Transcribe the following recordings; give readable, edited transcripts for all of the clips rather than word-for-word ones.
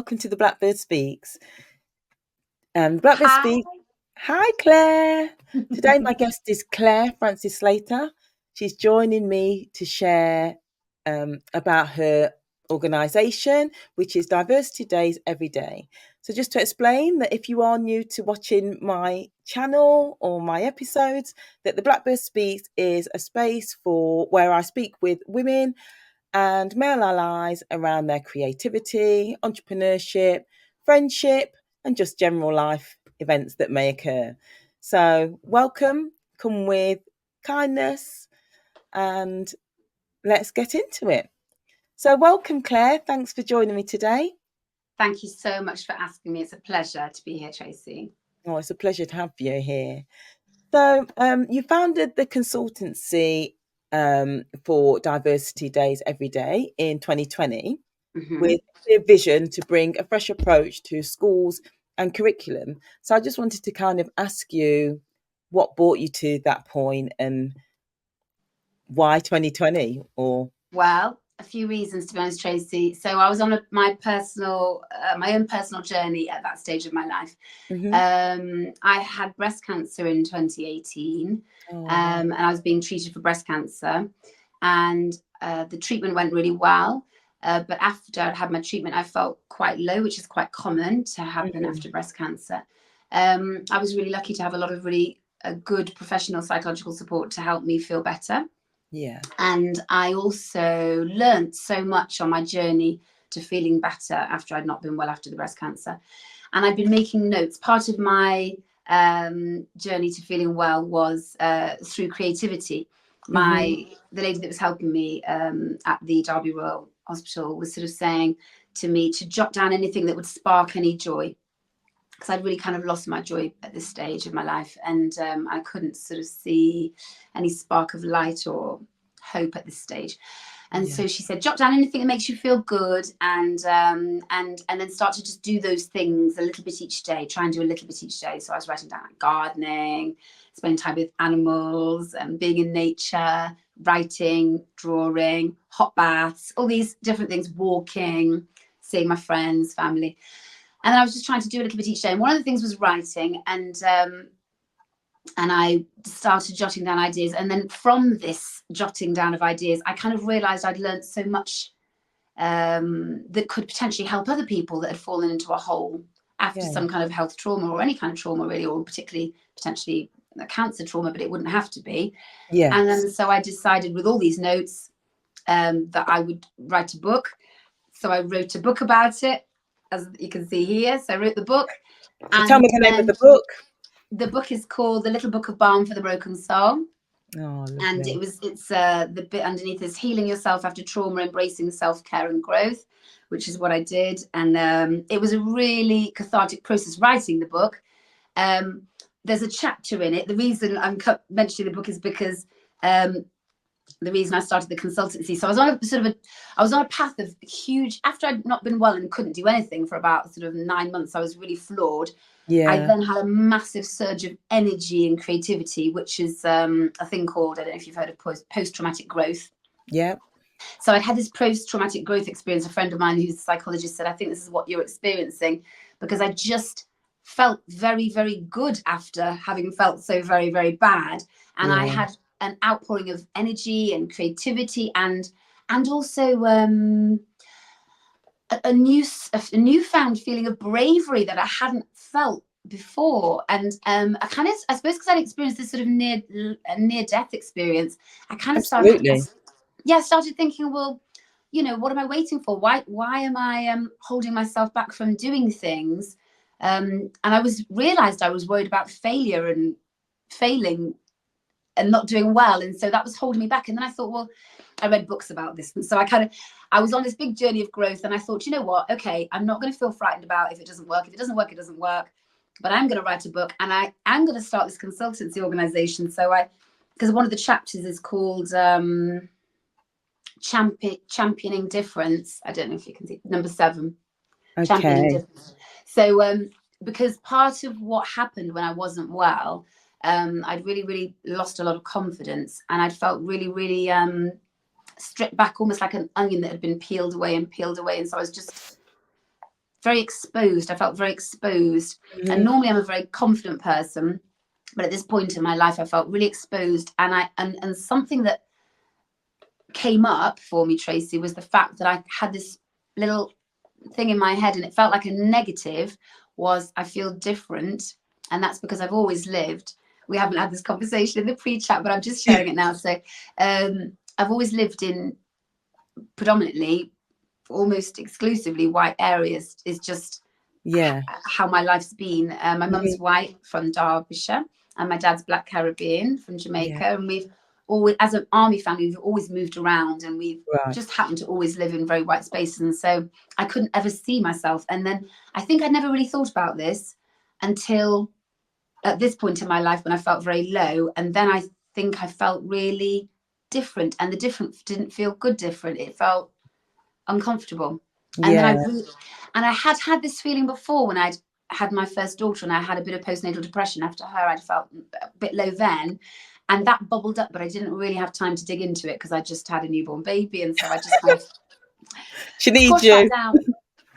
welcome to the Blackbird Speaks. Blackbird Hi. Speaks. Hi, Claire. Today, my guest is Clare Francis-Slater. She's joining me to share about her organisation, which is Diversity Days Every Day. So, just to explain that if you are new to watching my channel or my episodes, that the Blackbird Speaks is a space for where I speak with women and male allies around their creativity, entrepreneurship, friendship, and just general life events that may occur. So, welcome, come with kindness, and let's get into it. So, welcome, Clare. Thanks for joining me today. Thank you so much for asking me. It's a pleasure to be here, Tracy. Oh, it's a pleasure to have you here. So, you founded the consultancy for Diversity Days Every Day in 2020 with a vision to bring a fresh approach to schools and curriculum. So I just wanted to kind of ask you what brought you to that point and why 2020 or Well, a few reasons, to be honest, Tracy. So I was on my own personal journey at that stage of my life. I had breast cancer in 2018, and I was being treated for breast cancer, and the treatment went really well. But after I'd had my treatment, I felt quite low, which is quite common to happen after breast cancer. I was really lucky to have a lot of really good professional psychological support to help me feel better. Yeah. And I also learned so much on my journey to feeling better after I'd not been well after the breast cancer. And I've been making notes. Part of my journey to feeling well was through creativity. The lady that was helping me at the Derby Royal Hospital was sort of saying to me to jot down anything that would spark any joy, because I'd really kind of lost my joy at this stage of my life, and I couldn't sort of see any spark of light or hope at this stage. And so she said, jot down anything that makes you feel good, and then start to just do those things a little bit each day. Try and do a little bit each day. So I was writing down gardening, spending time with animals, and being in nature, writing, drawing, hot baths, all these different things, walking, seeing my friends, family. And I was just trying to do a little bit each day. And one of the things was writing, and I started jotting down ideas. And then from this jotting down of ideas, I kind of realized I'd learned so much that could potentially help other people that had fallen into a hole after some kind of health trauma, or any kind of trauma really, or particularly potentially a cancer trauma, but it wouldn't have to be. Yeah. And then so I decided with all these notes that I would write a book. So I wrote a book about it, as you can see here. So I wrote the book. So tell me the name of the book. The book is called The Little Book of Balm for the Broken Soul. Oh, and it's the bit underneath is healing yourself after trauma, embracing self-care and growth, which is what I did. And it was a really cathartic process writing the book. There's a chapter in it. The reason I'm mentioning the book is because the reason I started the consultancy. So I was on a path of huge, after I'd not been well and couldn't do anything for about sort of 9 months, I was really floored. I then had a massive surge of energy and creativity, which is a thing called, I don't know if you've heard of post-traumatic growth. Yeah. So I'd had this post-traumatic growth experience. A friend of mine who's a psychologist said, I think this is what you're experiencing, because I just felt very, very good after having felt so very, very bad. And I had an outpouring of energy and creativity, and also a newfound feeling of bravery that I hadn't felt before. And I suppose because I'd experienced this sort of near-death experience, I kind of started thinking, well, you know, what am I waiting for? Why am I holding myself back from doing things? And I realized I was worried about failure and failing and not doing well, and so that was holding me back. And then I thought, well, I read books about this, and so I was on this big journey of growth, and I thought, you know what, okay, I'm not going to feel frightened about if it doesn't work. If it doesn't work, it doesn't work, but I'm going to write a book, and I am going to start this consultancy organization. So because one of the chapters is called championing difference. I don't know if you can see number 7. Championing difference. So because part of what happened when I wasn't well, I'd really, really lost a lot of confidence, and I'd felt really, really stripped back, almost like an onion that had been peeled away. And so I was just very exposed. I felt very exposed. And Mhm. normally I'm a very confident person, but at this point in my life, I felt really exposed. And something that came up for me, Tracy, was the fact that I had this little thing in my head, and it felt like a negative, was I feel different. And that's because I've always lived, we haven't had this conversation in the pre-chat, but I'm just sharing it now. So I've always lived in predominantly, almost exclusively white areas, is just Yeah. how my life's been. My mum's Mhm. white from Derbyshire, and my dad's Black Caribbean from Yeah. Jamaica. And we've always, as an army family, we've always moved around, and we've Right. just happened to always live in very white spaces. And so I couldn't ever see myself. And then I think I never really thought about this until at this point in my life, when I felt very low. And then I think I felt really different, and the different didn't feel good different. It felt uncomfortable. And then Yeah. and I had this feeling before when I'd had my first daughter, and I had a bit of postnatal depression after her. I'd felt a bit low then, and that bubbled up, but I didn't really have time to dig into it because I just had a newborn baby. And so I just kind of She needs squashed that you. down.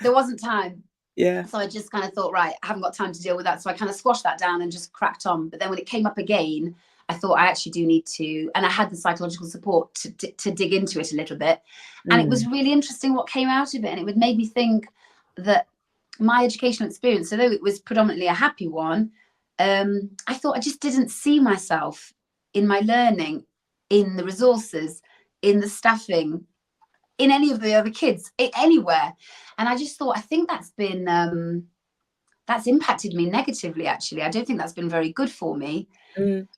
There wasn't time. Yeah. So I just kind of thought, right, I haven't got time to deal with that. So I kind of squashed that down and just cracked on. But then when it came up again, I thought I actually do need to, and I had the psychological support to dig into it a little bit. And it was Mm. really interesting what came out of it. And it would make me think that my educational experience, although it was predominantly a happy one, I thought I just didn't see myself in my learning, in the resources, in the staffing, in any of the other kids, anywhere. And I just thought, I think that's impacted me negatively, actually. I don't think that's been very good for me Mm.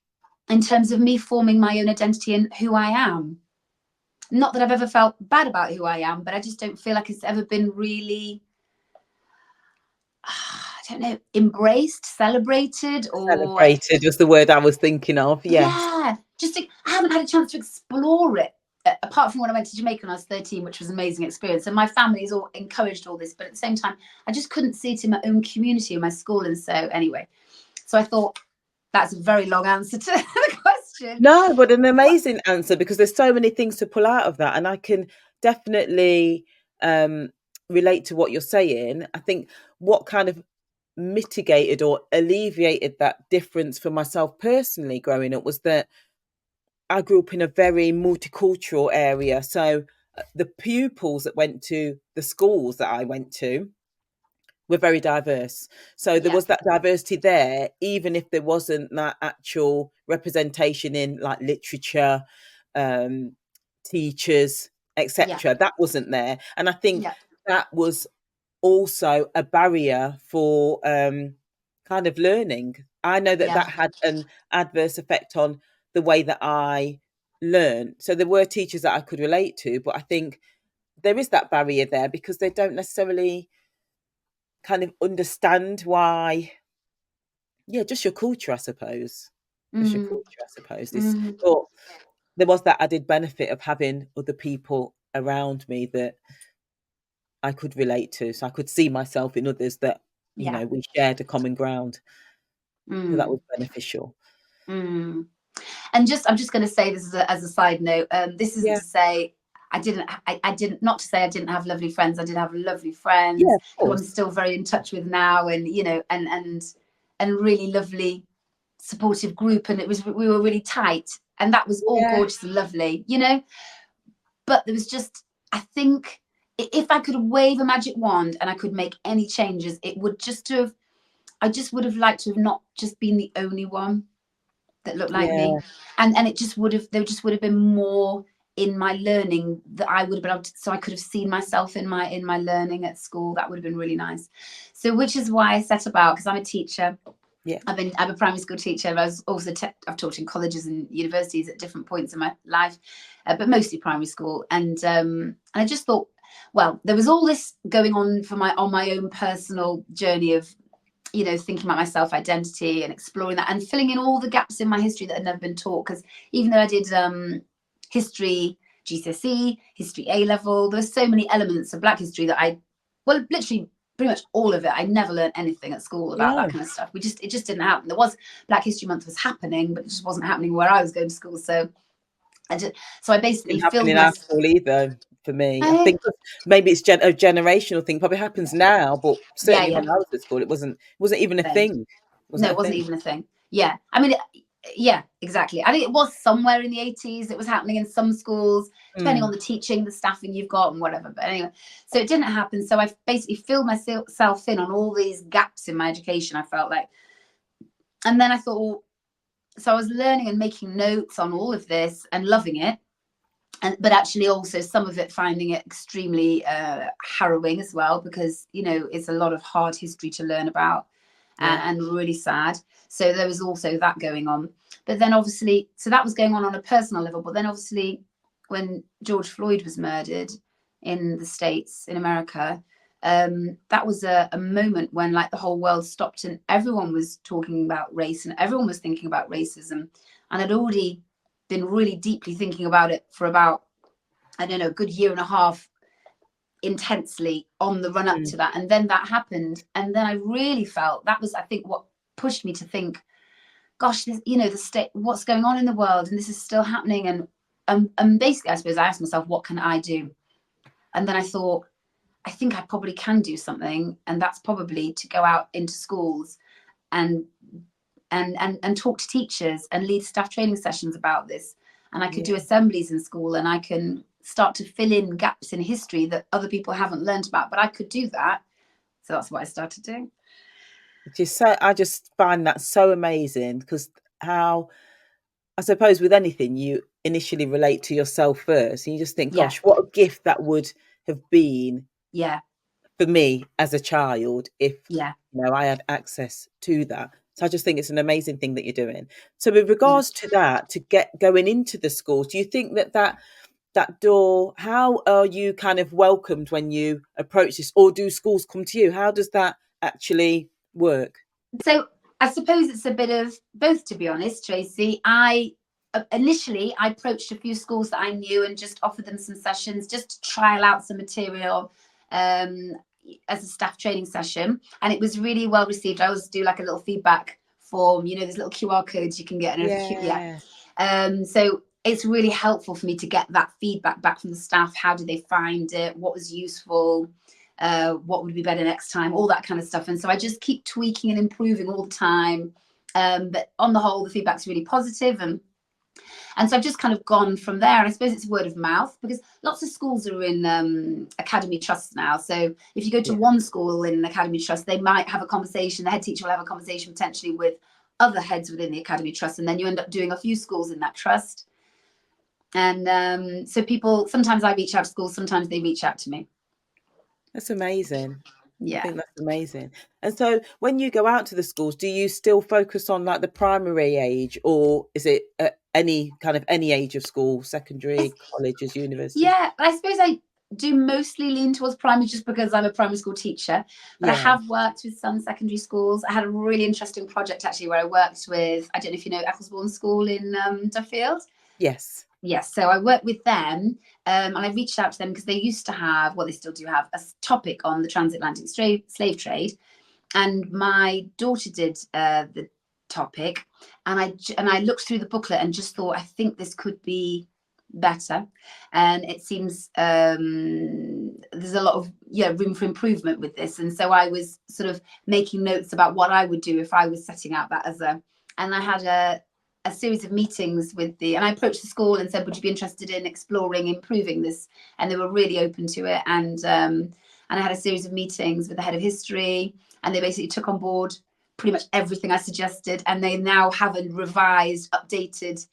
in terms of me forming my own identity and who I am. Not that I've ever felt bad about who I am, but I just don't feel like it's ever been really, I don't know, embraced, celebrated, or Celebrated was the word I was thinking of. Yes. yeah, just I haven't had a chance to explore it. Apart from when I went to Jamaica when I was 13, which was an amazing experience. And my family's all encouraged all this, but at the same time, I just couldn't see it in my own community, in my school. And so anyway, so I thought that's a very long answer to the question. No, but an amazing answer, because there's so many things to pull out of that, and I can definitely um, relate to what you're saying. I think what kind of mitigated or alleviated that difference for myself personally growing up was that I grew up in a very multicultural area. So the pupils that went to the schools that I went to were very diverse. So there Yeah, was that diversity there, even if there wasn't that actual representation in like literature, um, teachers, yeah, etc. That wasn't there. And I think yeah, that was also a barrier for kind of learning. I know that yeah, that had an adverse effect on the way that I learned. So there were teachers that I could relate to, but I think there is that barrier there because they don't necessarily kind of understand why. Yeah, just your culture, I suppose. Just your mm, culture, I suppose. This, mm, but there was that added benefit of having other people around me that I could relate to, so I could see myself in others that, yeah, we shared a common ground. So that mm, was beneficial. mm. And just, I'm just going to say this as a side note. This isn't Yeah. to say I didn't, not to say I didn't have lovely friends. I did have lovely Yeah, friends of who I'm course. still very in touch with now, and and really lovely, supportive group, and we were really tight, and that was all Yeah. gorgeous and lovely, you know. But there was just, I think, if I could wave a magic wand and I could make any changes, it would just have, I just would have liked to have not just been the only one that looked like me. Yeah. And it just would have, there just would have been more in my learning that I would have been able to, so I could have seen myself in my learning at school. That would have been really nice. So which is why I set about, because I'm a teacher. Yeah. I'm a primary school teacher. I was also I've taught in colleges and universities at different points in my life, but mostly primary school. And I just thought, well, there was all this going on on my own personal journey of, thinking about my self identity and exploring that and filling in all the gaps in my history that had never been taught. Because even though I did history GCSE, history A level, there were so many elements of Black history that well, literally pretty much all of it. I never learned anything at school about that No. kind of stuff. It just didn't happen. There was Black History Month was happening, but it just wasn't happening where I was going to school. So I basically Didn't happen filled in my, our school either. for me. I Uh, think maybe it's a generational thing. Probably happens now, but yeah, certainly yeah. when I was at school, it wasn't even a Same. thing. It No, wasn't it a wasn't thing. even a thing. Yeah. I mean, yeah, exactly. I think it was somewhere in the 80s. It was happening in some schools, depending on Mm, the teaching, the staffing you've got, and whatever. But anyway, so it didn't happen. So I basically filled myself in on all these gaps in my education, I felt like. And then I thought, well, so I was learning and making notes on all of this and loving it. But actually also some of it finding it extremely harrowing as well, because it's a lot of hard history to learn about, yeah. and really sad. So there was also that going on. But then obviously, so that was going on a personal level. But then obviously when George Floyd was murdered in the States, in America, that was a moment when like the whole world stopped and everyone was talking about race and everyone was thinking about racism. And I'd already been really deeply thinking about it for about, I don't know, a good year and a half, intensely on the run up Mm, to that. And then that happened. And then I really felt that was, I think, what pushed me to think, gosh, this, the state, what's going on in the world, and this is still happening. And basically, I suppose I asked myself, what can I do? And then I thought, I think I probably can do something. And that's probably to go out into schools and talk to teachers and lead staff training sessions about this. And I could yeah. do assemblies in school, and I can start to fill in gaps in history that other people haven't learned about, but I could do that. So that's what I started doing. I just find that so amazing because how I suppose with anything you initially relate to yourself first, and you just think, Yeah, "Gosh, what a gift that would have been yeah, for me as a child if yeah, I had access to that." So I just think it's an amazing thing that you're doing. So with yeah. regards to that, to get going into the schools, do you think that door, how are you kind of welcomed when you approach this, or do schools come to you? How does that actually work? So I suppose it's a bit of both, to be honest, Tracy. I initially I approached a few schools that I knew and just offered them some sessions just to trial out some material, um, as a staff training session, and it was really well received. I always do like a little feedback form, there's little QR codes you can get, and yeah. Yeah. So it's really helpful for me to get that feedback back from the staff. How did they find it? What was useful? What would be better next time? All that kind of stuff. And so I just keep tweaking and improving all the time. But on the whole, the feedback's really positive, and so I've just kind of gone from there. And I suppose it's word of mouth, because lots of schools are in academy trusts now. So if you go to Yeah. one school in an academy trust, they might have a conversation. The head teacher will have a conversation potentially with other heads within the academy trust, and then you end up doing a few schools in that trust. And so people, sometimes I reach out to schools, sometimes they reach out to me. That's amazing. I Yeah. think that's amazing. And so when you go out to the schools, do you still focus on like the primary age, or is it at any age of school, secondary, It's, colleges, universities? yeah, I suppose I do mostly lean towards primary just because I'm a primary school teacher, but I Yeah. have worked with some secondary schools. I had a really interesting project actually where I worked with, I don't know if you know Ecclesbourne School in Duffield. Yes. Yes, so I worked with them, and I reached out to them because they used to have, well, they still do have a topic on the transatlantic slave trade, and my daughter did the topic, and I looked through the booklet and just thought, I think this could be better, and it seems there's a lot of room for improvement with this. And so I was sort of making notes about what I would do if I was setting out that and I had a series of meetings and I approached the school and said, would you be interested in exploring improving this? And they were really open to it. And I had a series of meetings with the head of history, and they basically took on board pretty much everything I suggested. And they now have a revised, updated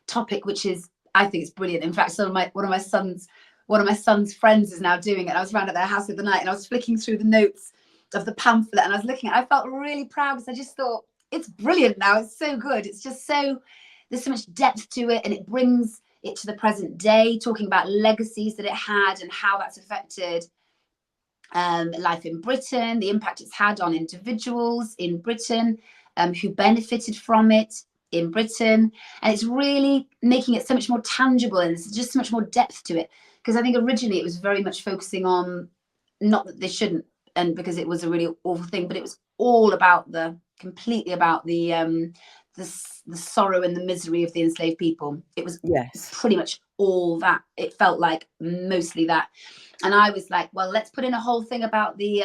topic, which is, I think it's brilliant. In fact, one of my son's friends is now doing it. I was around at their house the other night and I was flicking through the notes of the pamphlet, and I was looking at it. I felt really proud because I just thought, it's brilliant now. It's so good. It's just there's so much depth to it, and it brings it to the present day, talking about legacies that it had and how that's affected life in Britain, the impact it's had on individuals in Britain, who benefited from it in Britain. And it's really making it so much more tangible, and there's just so much more depth to it. Because I think originally it was very much focusing on, not that they shouldn't, and because it was a really awful thing, but it was all about completely about the the sorrow and the misery of the enslaved people. It was Yes. pretty much all that. It felt like mostly that. And I was like, well, let's put in a whole thing about the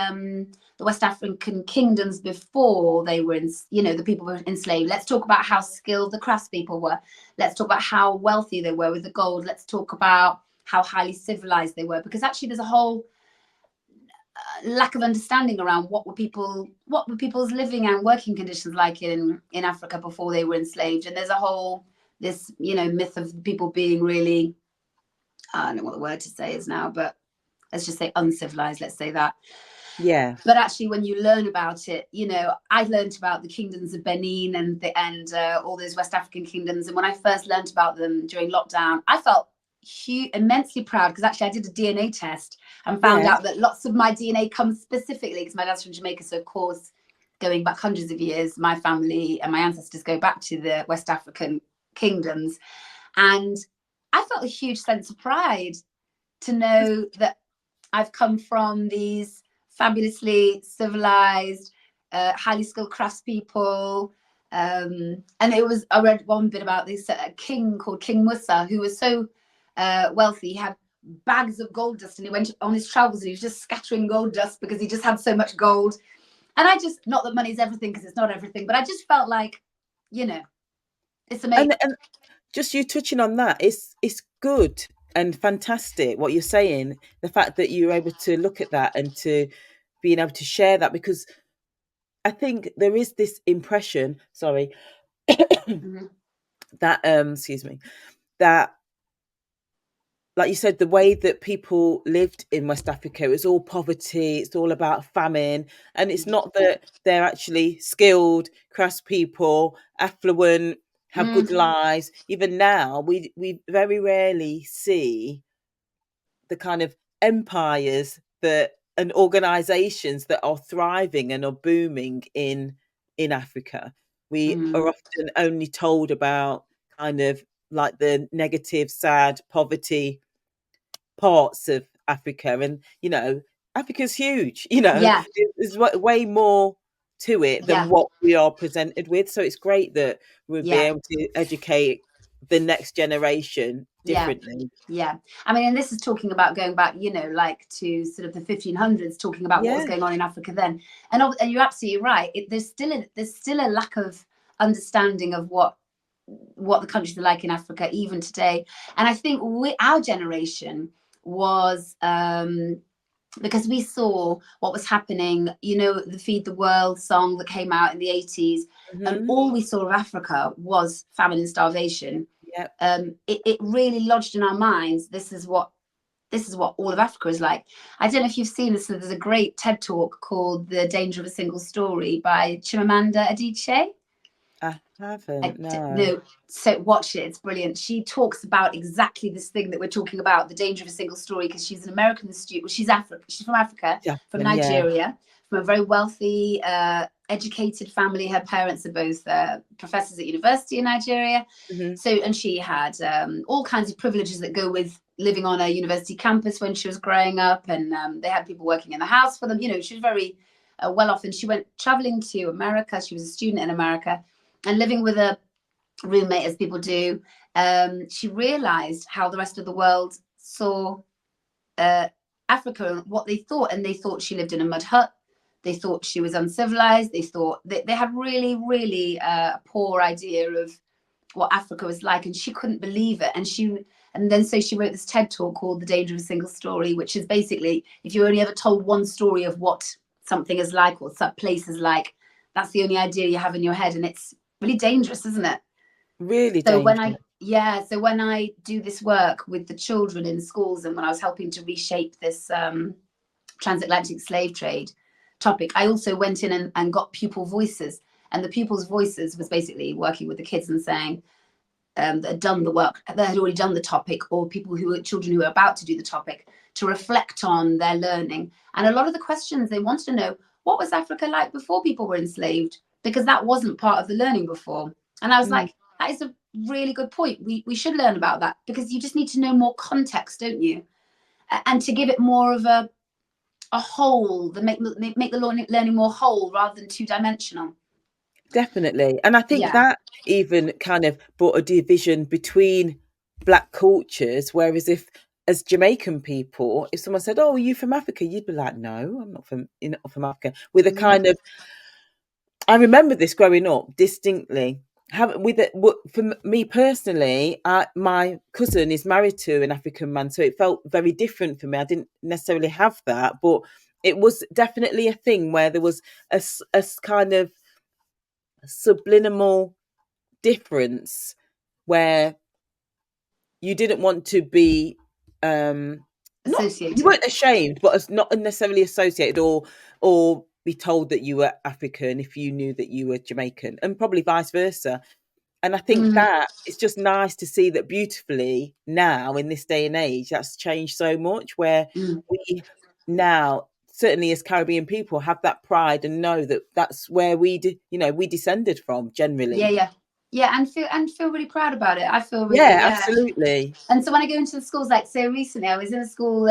West African kingdoms before they were, the people were enslaved. Let's talk about how skilled the craftspeople were. Let's talk about how wealthy they were with the gold. Let's talk about how highly civilized they were, because actually there's a whole lack of understanding around what were people's living and working conditions like in Africa before they were enslaved. And there's a whole myth of people being really, I don't know what the word to say is now, but let's just say uncivilized, let's say that. Yeah. But actually, when you learn about it, I learned about the kingdoms of Benin and all those West African kingdoms. And when I first learned about them during lockdown, I felt immensely proud, because actually I did a DNA test and found out that lots of my DNA comes specifically, because my dad's from Jamaica. So of course, going back hundreds of years, my family and my ancestors go back to the West African kingdoms. And I felt a huge sense of pride to know that I've come from these fabulously civilized, highly skilled craftspeople. And I read one bit about this king called King Musa, who was so wealthy. He had bags of gold dust, and he went on his travels and he was just scattering gold dust because he just had so much gold. And not that money's everything, because it's not everything, but I just felt like, it's amazing. And just you touching on that, it's good and fantastic what you're saying. The fact that you're able to look at that and to being able to share that, because I think there is this impression, Mm-hmm. that excuse me, that, like you said, the way that people lived in West Africa, it's all poverty, it's all about famine. And it's not that they're actually skilled craftspeople, affluent, have good lives. Even now, we very rarely see the kind of empires and organizations that are thriving and are booming in Africa. We are often only told about kind of like the negative, sad, poverty parts of Africa. And Africa's huge. Yeah. There's way more to it than what we are presented with. So it's great that we'll be able to educate the next generation differently. Yeah. I mean, and this is talking about going back, like to sort of the 1500s, talking about what was going on in Africa then. And you're absolutely right. There's still a lack of understanding of what the countries are like in Africa even today. And I think our generation was because we saw what was happening, the Feed the World song that came out in the 80s. And all we saw of Africa was famine and starvation. It really lodged in our minds, this is what all of Africa is like. I don't know if you've seen this. So there's a great TED talk called The Danger of a Single Story by Chimamanda Adichie. I haven't, no. No, so watch it. It's brilliant. She talks about exactly this thing that we're talking about, the danger of a single story, because she's an American student. Well, she's from Africa, from Nigeria, from a very wealthy, educated family. Her parents are both professors at university in Nigeria. So, and she had all kinds of privileges that go with living on a university campus when she was growing up, and they had people working in the house for them. She was very well off, and she went traveling to America. She was a student in America. And living with a roommate, as people do, she realized how the rest of the world saw Africa and what they thought. And they thought she lived in a mud hut. They thought she was uncivilized. They thought they had really, really a poor idea of what Africa was like. And she couldn't believe it. So she wrote this TED talk called The Danger of a Single Story, which is basically, if you only ever told one story of what something is like or some place is like, that's the only idea you have in your head. And it's really dangerous, isn't it? Really so dangerous. When I do this work with the children in schools, and when I was helping to reshape this transatlantic slave trade topic, I also went in and got pupil voices. And the pupils' voices was basically working with the kids and saying that had done the work, that had already done the topic, or children who were about to do the topic, to reflect on their learning. And a lot of the questions, they wanted to know, what was Africa like before people were enslaved? Because that wasn't part of the learning before. And I was like, that is a really good point. We should learn about that, because you just need to know more context, don't you? And to give it more of a whole, make the learning more whole rather than two-dimensional. Definitely. And I think Yeah. that even kind of brought a division between black cultures. Whereas if, as Jamaican people, if someone said, "Oh, are you from Africa?" you'd be like, "No, I'm not from, you're not from Africa." With a Mm, kind of, I remember this growing up distinctly. Have with it, for me personally, my cousin is married to an African man, so it felt very different for me. I didn't necessarily have that, but it was definitely a thing where there was a kind of subliminal difference where you didn't want to be not, you associated. weren't ashamed, but as not necessarily associated or be told that you were African if you knew that you were Jamaican, and probably vice versa. And I think Mm, that it's just nice to see that beautifully now in this day and age that's changed so much, where mm. we now, certainly as Caribbean people, have that pride and know that that's where we descended from Yeah, generally. yeah, yeah, and feel really proud about it. I feel really, Yeah, yeah. absolutely. And so when I go into the schools, like so recently, I was in a school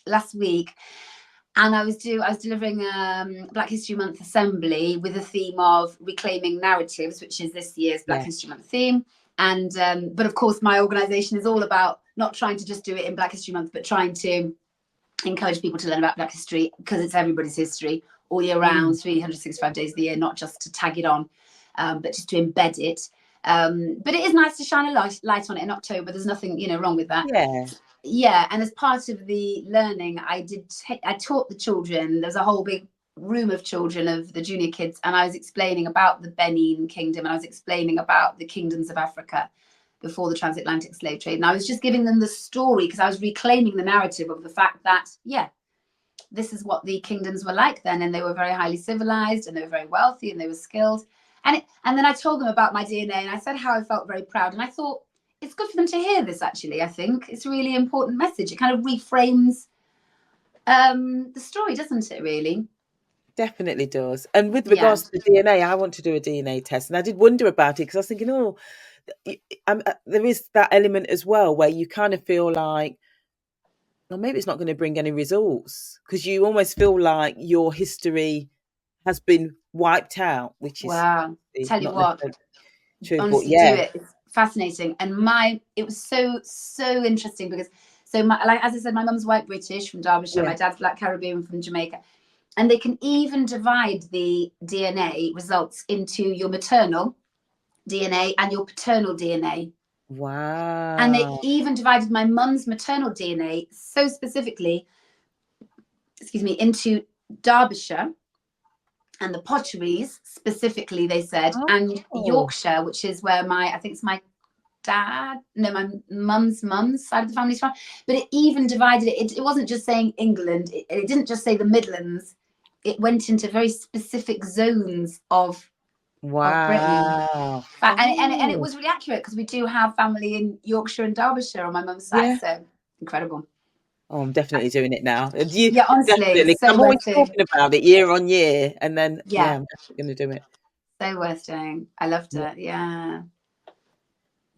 last week, and I was delivering Black History Month assembly with a theme of reclaiming narratives, which is this year's Black Yeah. History Month theme. And but of course, my organisation is all about not trying to just do it in Black History Month, but trying to encourage people to learn about Black history because it's everybody's history all year round, Mm. 365 days of the year, not just to tag it on, but just to embed it. But it is nice to shine a light on it in October. There's nothing, wrong with that. Yeah. Yeah, and as part of the learning, I taught the children. There's a whole big room of children of the junior kids, and I was explaining about the Benin Kingdom, and I was explaining about the kingdoms of Africa before the transatlantic slave trade. And I was just giving them the story because I was reclaiming the narrative of the fact that, yeah, this is what the kingdoms were like then, and they were very highly civilized, and they were very wealthy, and they were skilled. And then I told them about my DNA, and I said how I felt very proud. And I thought it's good for them to hear this. Actually, I think it's a really important message. It kind of reframes the story, doesn't it? Really? Definitely does. And with Yeah. regards to the DNA, I want to do a DNA test. And I did wonder about it because I was thinking, oh, there is that element as well where you kind of feel like, well, maybe it's not going to bring any results because you almost feel like your history has been wiped out, which is Wow. Tell you not what, necessarily true. But honestly, do yeah, it. It's fascinating. And it was so interesting because like as I said, my mum's white British from Derbyshire, yeah. my dad's black Caribbean from Jamaica. And they can even divide the DNA results into your maternal DNA and your paternal DNA. And they Wow. even divided my mum's maternal DNA so specifically, excuse me, into Derbyshire and the Potteries specifically, they said, and Oh, Yorkshire, which is where I think it's my my mum's side of the family's from. But it even divided it. It wasn't just saying England. It didn't just say the Midlands. It went into very specific zones of Britain. wow. And it Oh, was really accurate because we do have family in Yorkshire and Derbyshire on my mum's side. yeah. So incredible. Oh, I'm definitely doing it now. You Yeah, honestly, definitely. so I'm always worth doing. talking about it year on year, and then yeah, Yeah, I'm definitely going to do it. so worth doing. I loved Yeah. it. Yeah,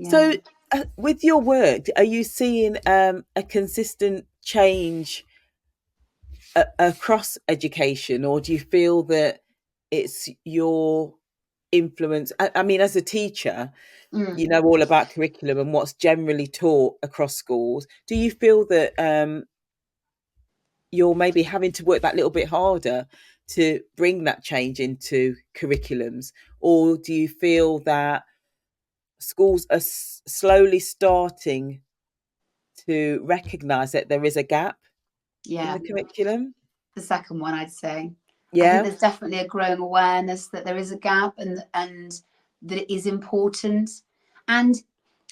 So, yeah. with your work, are you seeing a consistent change across education, or do you feel that it's your influence? I mean, as a teacher, Mm. you know all about curriculum and what's generally taught across schools. Do you feel that you're maybe having to work that little bit harder to bring that change into curriculums, or do you feel that schools are slowly starting to recognize that there is a gap in Yeah, the curriculum? the second one, I'd say. I think Yeah. there's definitely a growing awareness that there is a gap and that it is important. And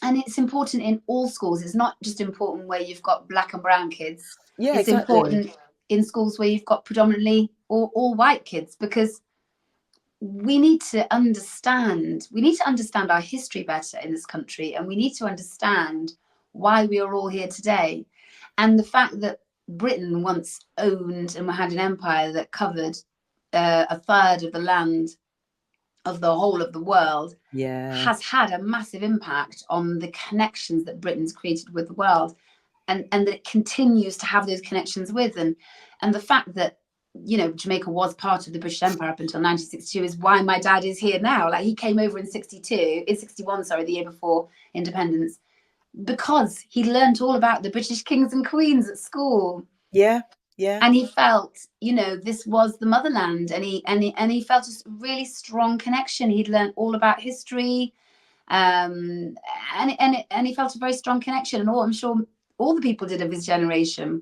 it's important in all schools. It's not just important where you've got black and brown kids. Yeah, It's exactly. important in schools where you've got predominantly all white kids because we need to understand our history better in this country, and we need to understand why we are all here today. And the fact that Britain once owned and had an empire that covered a third of the land of the whole of the world Yeah. has had a massive impact on the connections that Britain's created with the world, and that it continues to have those connections with. And the fact that Jamaica was part of the British Empire up until 1962, is why my dad is here now. Like, he came over in 61, sorry, the year before independence, because he learnt all about the British kings and queens at school. Yeah, yeah. And he felt, this was the motherland, and he felt a really strong connection. He'd learnt all about history, and he felt a very strong connection, and I'm sure all the people did of his generation.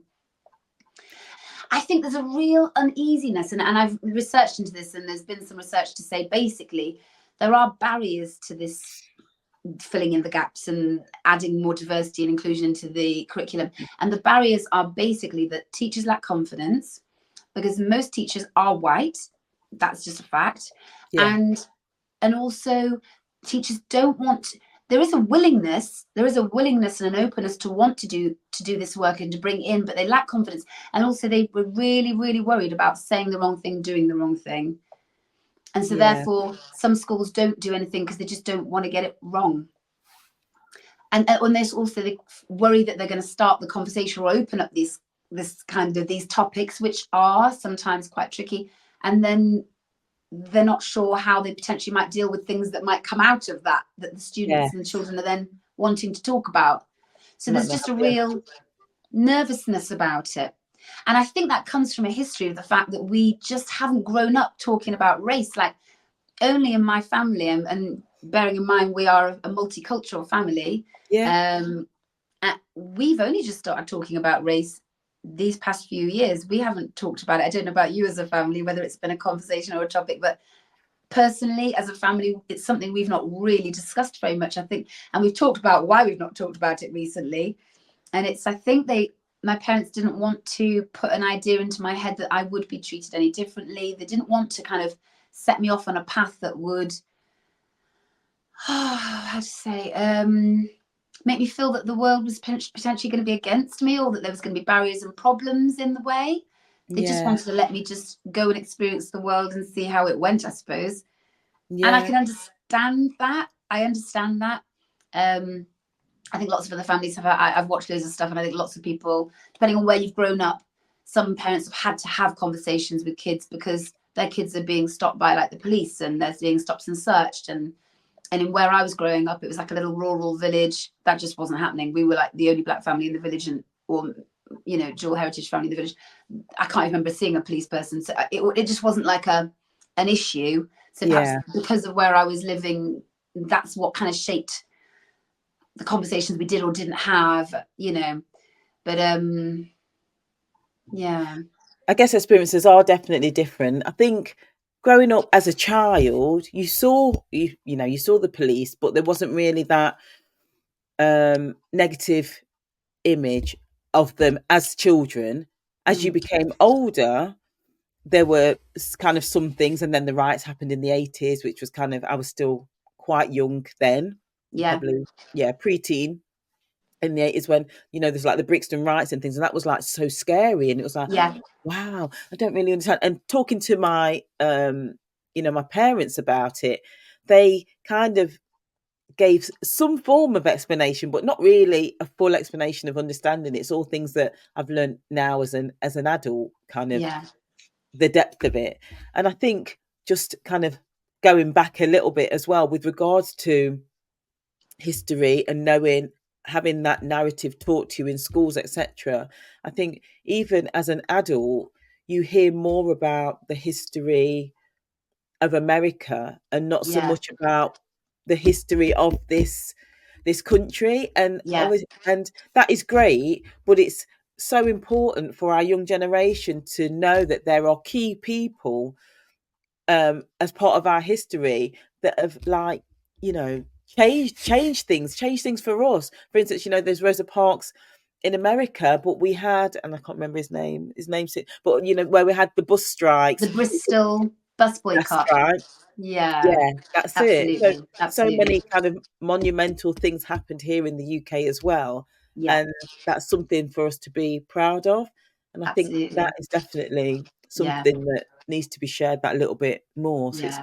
I think there's a real uneasiness, and I've researched into this, and there's been some research to say basically there are barriers to this filling in the gaps and adding more diversity and inclusion into the curriculum. And the barriers are basically that teachers lack confidence, because most teachers are white. That's just a fact. Yeah. And also teachers don't want there is a willingness and an openness to want to do this work and to bring in, but they lack confidence. And also they were really, really worried about saying the wrong thing, doing the wrong thing. And so therefore some schools don't do anything because they just don't want to get it wrong. And there's also the worry that they're going to start the conversation or open up these topics, which are sometimes quite tricky, and then they're not sure how they potentially might deal with things that might come out of that the students and the children are then wanting to talk about. So there's just a real nervousness about it. And I think that comes from a history of the fact that we just haven't grown up talking about race. Like, only in my family, and bearing in mind we are a multicultural family, we've only just started talking about race these past few years. We haven't talked about it. I don't know about you as a family, whether it's been a conversation or a topic, but personally as a family, it's something we've not really discussed very much, I think. And we've talked about why we've not talked about it recently. And I think my parents didn't want to put an idea into my head that I would be treated any differently. They didn't want to kind of set me off on a path that would, make me feel that the world was potentially going to be against me, or that there was going to be barriers and problems in the way. They just wanted to let me just go and experience the world and see how it went, I suppose. And I can understand that. I think lots of other families have. I've watched loads of stuff, and I think lots of people, depending on where you've grown up, some parents have had to have conversations with kids because their kids are being stopped by like the police, and they're being stopped and searched. And in where I was growing up, it was like a little rural village. That just wasn't happening. We were like the only black family in the village, or dual heritage family in the village. I can't remember seeing a police person. So it just wasn't like an issue. So perhaps because of where I was living, that's what kind of shaped the conversations we did or didn't have, But I guess experiences are definitely different. I think growing up as a child, you saw the police, but there wasn't really that negative image of them as children. As you became older, there were kind of some things, and then the riots happened in the 80s, which was kind of, I was still quite young then, probably preteen in the 80s, when there's like the Brixton riots and things, and that was like so scary, and it was like, wow, I don't really understand. And talking to my my parents about it, they kind of gave some form of explanation, but not really a full explanation of understanding. It's all things that I've learned now as an adult, kind of the depth of it. And I think just kind of going back a little bit as well with regards to history and having that narrative taught to you in schools, etc. I think even as an adult, you hear more about the history of America and not so much about the history of this country. And and that is great, but it's so important for our young generation to know that there are key people as part of our history that have changed things for us. For instance, there's Rosa Parks in America, but we had, and I can't remember his name, but where we had the bus strikes, the Bristol bus boycott. That's right. Yeah, that's absolutely. it. So many kind of monumental things happened here in the UK as well. And that's something for us to be proud of. And I think that is definitely something that needs to be shared that little bit more. So it's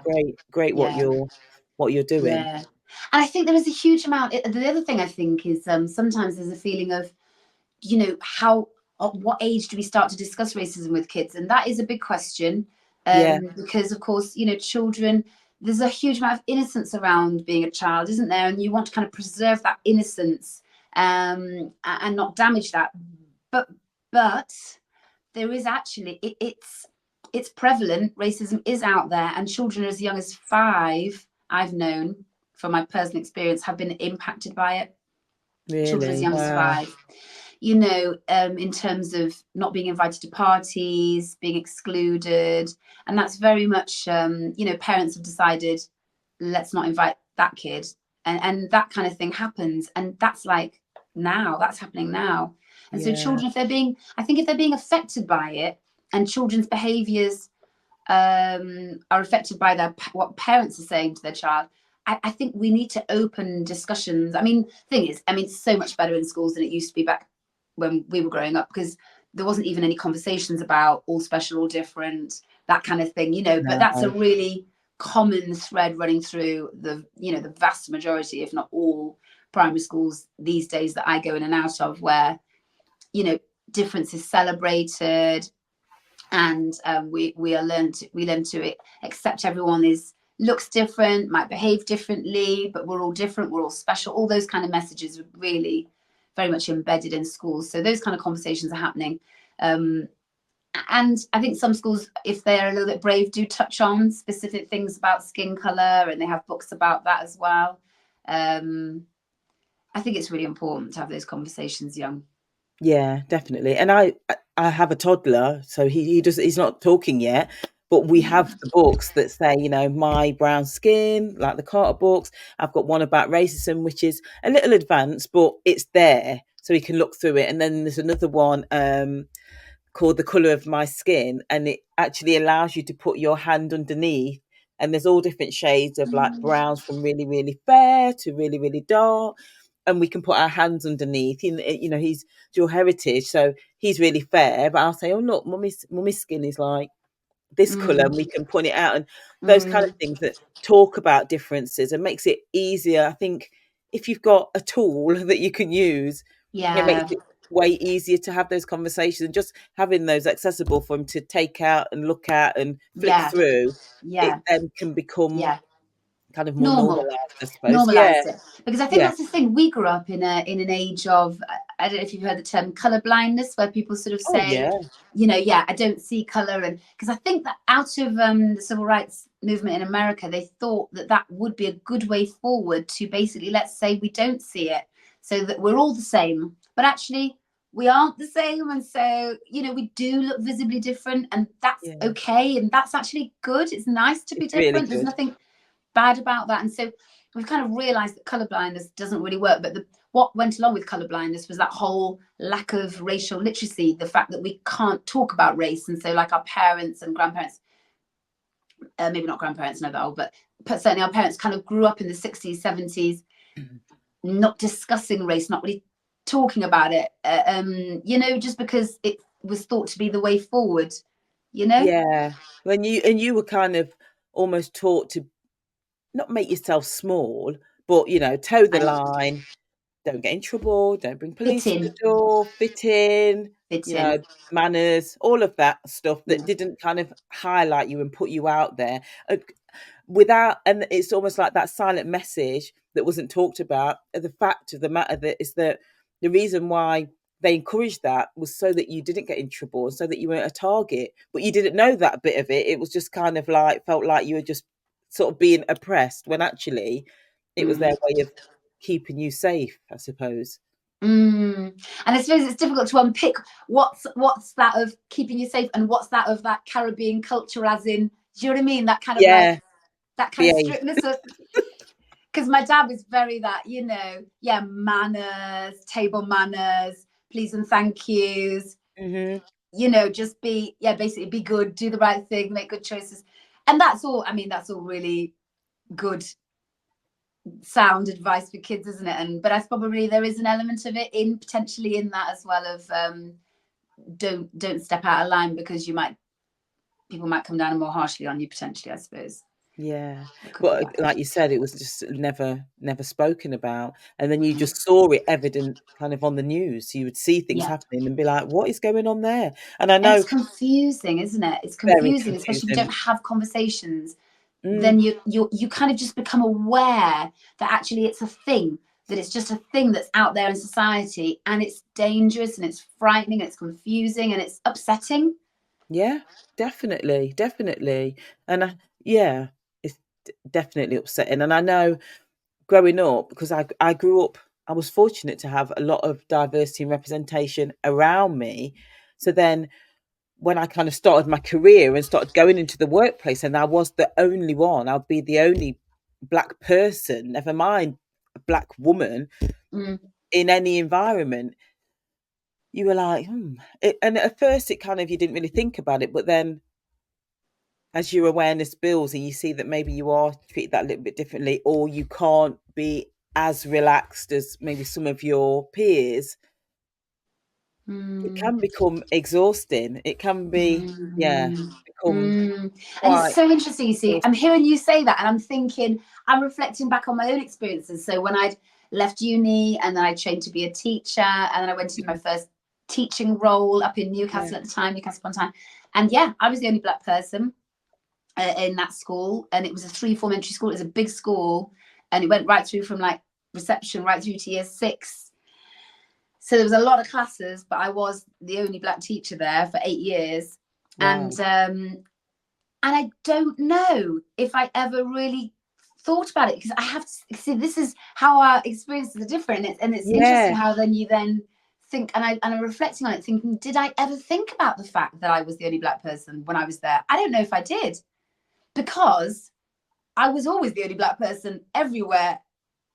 great what you're doing. And I think there is a huge amount. The other thing I think is sometimes there's a feeling of, how at what age do we start to discuss racism with kids? And that is a big question, Yeah, because of course, you know, children, there's a huge amount of innocence around being a child, isn't there? And you want to kind of preserve that innocence, and not damage that. But there is actually it's prevalent. Racism is out there, and children as young as 5, I've known from my personal experience, have been impacted by it. Children as really. young as Wow. 5, you know, in terms of not being invited to parties, being excluded. And that's very much, you know, parents have decided, let's not invite that kid. And that kind of thing happens. And that's like now, that's happening now. And so Yeah, children, if they're being, I think if they're being affected by it, and children's behaviors are affected by what parents are saying to their child, I think we need to open discussions. I mean, thing is, I mean, it's so much better in schools than it used to be back when we were growing up, because there wasn't even any conversations about all special, all different, that kind of thing, you know. But that's a no. really common thread running through the, you know, the vast majority, if not all, primary schools these days that I go in and out of, where, you know, difference is celebrated, and we learn to accept everyone looks different, might behave differently, but we're all different, we're all special. All those kind of messages are really very much embedded in schools. So those kind of conversations are happening. And I think some schools, if they're a little bit brave, do touch on specific things about skin color, and they have books about that as well. I think it's really important to have those conversations young. Yeah, definitely. And I have a toddler, so he's not talking yet, but we have the books that say, you know, my brown skin, like the Carter books. I've got one about racism, which is a little advanced, but it's there, so he can look through it. And then there's another one called The Color of My Skin, and it actually allows you to put your hand underneath, and there's all different shades of like browns from really, really fair to really, really dark. And we can put our hands underneath. You know, he's dual heritage, so he's really fair. But I'll say, "Oh look, mummy's skin is like this color," and we Mm, can point it out, and those kind of mm, things that talk about differences and makes it easier. I think if you've got a tool that you can use, it makes yeah, it way easier to have those conversations, and just having those accessible for them to take out and look at and flip yeah, through. It yeah, then can become yeah. kind of more Normal, normalized, I suppose. Yeah, normalize it, because I think yeah. that's the thing. We grew up in an age of, I don't know if you've heard the term color blindness, where people sort of Oh say, yeah, you know, yeah, I don't see color. And because I think that out of the civil rights movement in America, they thought that that would be a good way forward to basically, let's say we don't see it, so that we're all the same. But actually we aren't the same, and so, you know, we do look visibly different, and that's yeah. okay, and that's actually good. It's nice to be It's really different. There's good. nothing bad about that. And so we've kind of realized that color blindness doesn't really work. But what went along with color blindness was that whole lack of racial literacy, the fact that we can't talk about race. And so, like, our parents and grandparents, maybe not grandparents, no, that old, but certainly our parents kind of grew up in the 60s, 70s, not discussing race, not really talking about it, you know, just because it was thought to be the way forward, you know? Yeah, when you were kind of almost taught to not make yourself small, but toe the I line, don't get in trouble, don't bring fit police to the in, door, fit in, fit you in. know, manners, all of that stuff that Mm, didn't kind of highlight you and put you out there. Uh, and it's almost like that silent message that wasn't talked about. The fact of the matter that is that the reason why they encouraged that was so that you didn't get in trouble and so that you weren't a target, but you didn't know that bit of it. It was just kind of like felt like you were just sort of being oppressed when actually it was their mm. way of keeping you safe, I suppose. And I suppose it's difficult to unpick what's that of keeping you safe and what's that of that Caribbean culture, as in, do you know what I mean? That kind of like Yeah, that kind of behave. strictness of, because my dad was very that, you know, yeah, manners, table manners, please and thank yous, Hmm. you know, just be, yeah, basically be good, do the right thing, make good choices. And that's all, I mean, that's all really good sound advice for kids, isn't it? And but I probably there is an element of it in potentially in that as well, of don't step out of line, because you might, people might come down more harshly on you potentially, I suppose. Yeah. It could be But that. like you said, it was just never spoken about. And then you Mm. just saw it evident kind of on the news. So you would see things Yeah. happening and be like, what is going on there? And I And it's know confusing, isn't it? It's very confusing, especially if you confusing. don't have conversations. Mm, Then you kind of just become aware that actually it's a thing, that it's just a thing that's out there in society, and it's dangerous and it's frightening and it's confusing and it's upsetting. yeah, definitely, definitely. And yeah, it's definitely upsetting. And I know growing up, because I grew up, I was fortunate to have a lot of diversity and representation around me. So then when I kind of started my career and started going into the workplace, and I was the only one, I'd be the only black person, never mind a black woman Mm, in any environment, you were like, and at first it kind of, you didn't really think about it, but then as your awareness builds and you see that maybe you are treated that a little bit differently, or you can't be as relaxed as maybe some of your peers, it mm, can become exhausting. It can be, yeah, mm, become mm. And it's quite so interesting. You see, I'm exhausting. hearing you say that, and I'm thinking, I'm reflecting back on my own experiences. So when I'd left uni, and then I trained to be a teacher, and then I went into my first teaching role up in Yeah. Newcastle at the time, Newcastle upon Tyne, and yeah, I was the only black person in that school, and it was a 3 form entry school. It was a big school, and it went right through from like reception right through to year 6. So there was a lot of classes, but I was the only black teacher there for 8 years. Wow. And I don't know if I ever really thought about it, because I have to see, this is how our experiences are different, and it's interesting Yeah. how then you then think, and I'm reflecting on it, thinking, did I ever think about the fact that I was the only black person when I was there? I don't know if I did, because I was always the only black person everywhere.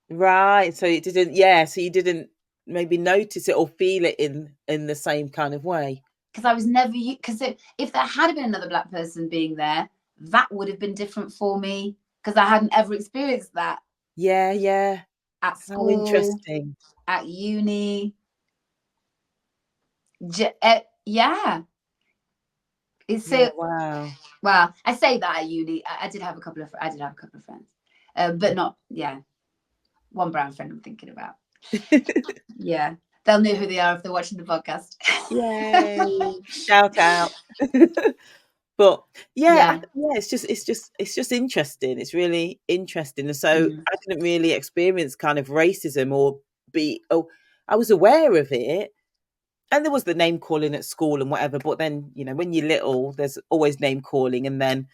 Right. So it didn't, yeah. So you didn't maybe notice it or feel it in the same kind of way. Because I was never, because if there had been another black person being there, that would have been different for me, because I hadn't ever experienced that Yeah, yeah. at How school, interesting. at uni. Yeah. It's Yeah, so, wow. well, I say that at uni. I did have a couple of friends, but not, yeah, one brown friend I'm thinking about. Yeah, they'll know who they are if they're watching the podcast. Yay. Shout out. But yeah, Yeah. yeah, it's just interesting. It's really interesting. And so Mm, I didn't really experience kind of racism or I was aware of it. And there was the name calling at school and whatever, but then, when you're little, there's always name calling, and then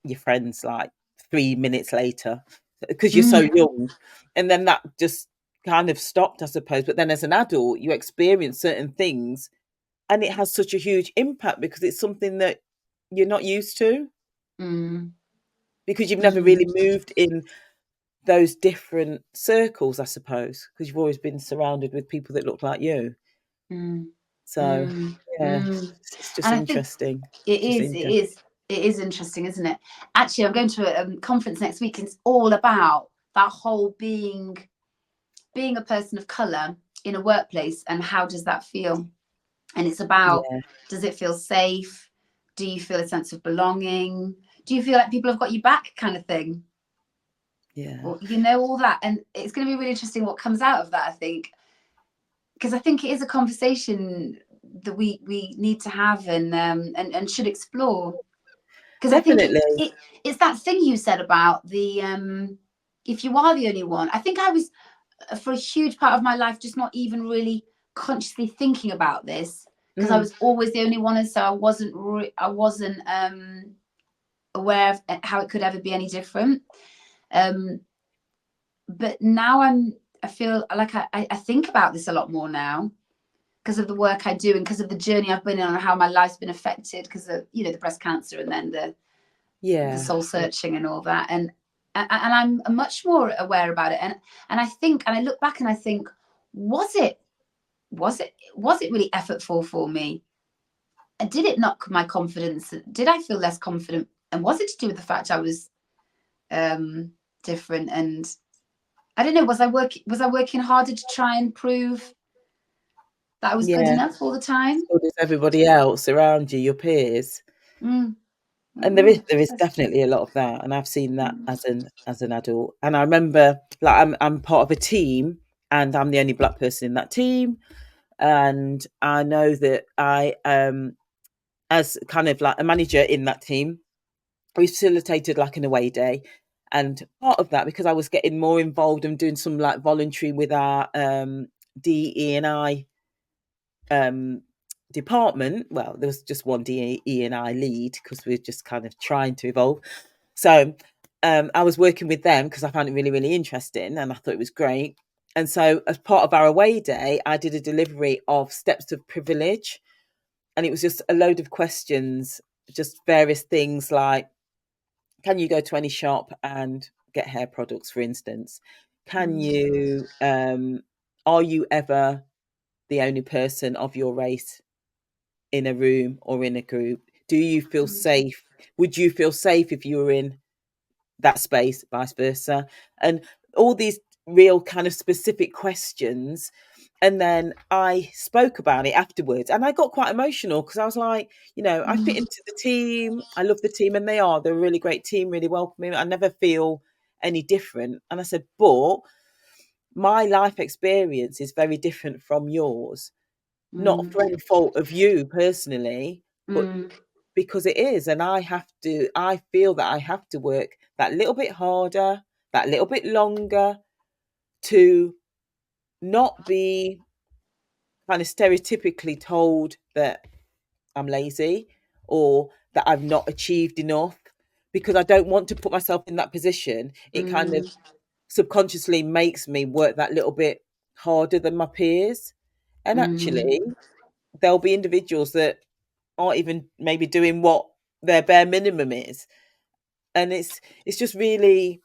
your friends like 3 minutes later because you're so mm, young, and then that just kind of stopped, I suppose. But then as an adult, you experience certain things, and it has such a huge impact because it's something that you're not used to, mm, because you've never mm, really moved in those different circles, I suppose, because you've always been surrounded with people that look like you. mm, So mm, yeah, mm. it's just And I think interesting. it Just is, it interesting. is, it is interesting, isn't it? Actually, I'm going to a conference next week, and it's all about that whole being a person of color in a workplace, and how does that feel? And it's about, Yeah, does it feel safe? Do you feel a sense of belonging? Do you feel like people have got you back, kind of thing? yeah, Or, all that. And it's going to be really interesting what comes out of that, I think, because I think it is a conversation that we need to have, and should explore. Because I think definitely. it's that thing you said about the if you are the only one. I think I was, for a huge part of my life, just not even really consciously thinking about this, because I Mm, was always the only one, and so I wasn't aware of how it could ever be any different. Um, but now I feel like I think about this a lot more now, because of the work I do, and because of the journey I've been on, and how my life's been affected because of the breast cancer, and then the yeah, soul searching and all that, and I'm much more aware about it, and I think, and I look back and I think, was it really effortful for me? And did it knock my confidence? Did I feel less confident? And was it to do with the fact I was different? And I don't know, was I working harder to try and prove that I was good yeah. enough all the time? So does everybody else around you, your peers. Mm. And there is definitely a lot of that, and I've seen that Mm. as an adult. And I remember, like, I'm part of a team, and I'm the only black person in that team, and I know that I as kind of like a manager in that team, we facilitated like an away day, and part of that, because I was getting more involved and doing some like voluntary with our DE&I um, department. Well, there was just one DE&I lead because we were just kind of trying to evolve. So I was working with them because I found it really, really interesting and I thought it was great. And so, as part of our away day, I did a delivery of Steps of Privilege. And it was just a load of questions, just various things like, can you go to any shop and get hair products, for instance? Can Mm. you, are you ever the only person of your race in a room or in a group? Do you feel safe? Would you feel safe if you were in that space, vice versa? And all these real kind of specific questions. And then I spoke about it afterwards and I got quite emotional because I was like, I fit Mm. into the team. I love the team, and they're a really great team, really welcoming. I never feel any different. And I said, but my life experience is very different from yours, not Mm. for any fault of you personally, but Mm. because it is. And I feel that I have to work that little bit harder, that little bit longer, to not be kind of stereotypically told that I'm lazy or that I've not achieved enough, because I don't want to put myself in that position. It kind of Mm. subconsciously makes me work that little bit harder than my peers. And Mm. actually, there'll be individuals that aren't even maybe doing what their bare minimum is. And it's just really,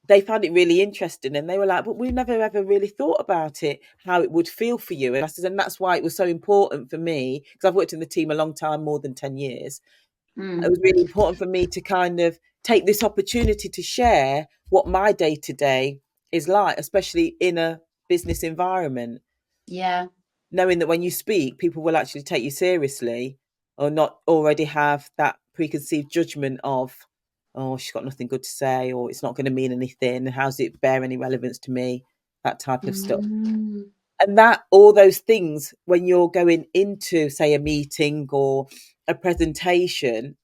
they found it really interesting, and they were like, but we never ever really thought about it, how it would feel for you. And I said, and that's why it was so important for me, because I've worked in the team a long time, more than 10 years. It Mm. was really important for me to kind of take this opportunity to share what my day to day is like, especially in a business environment, Yeah. knowing that when you speak, people will actually take you seriously, or not already have that preconceived judgment of, oh, she's got nothing good to say, or it's not going to mean anything. How's it bear any relevance to me? That type of stuff. Mm. And that, all those things, when you're going into, say, a meeting or a presentation,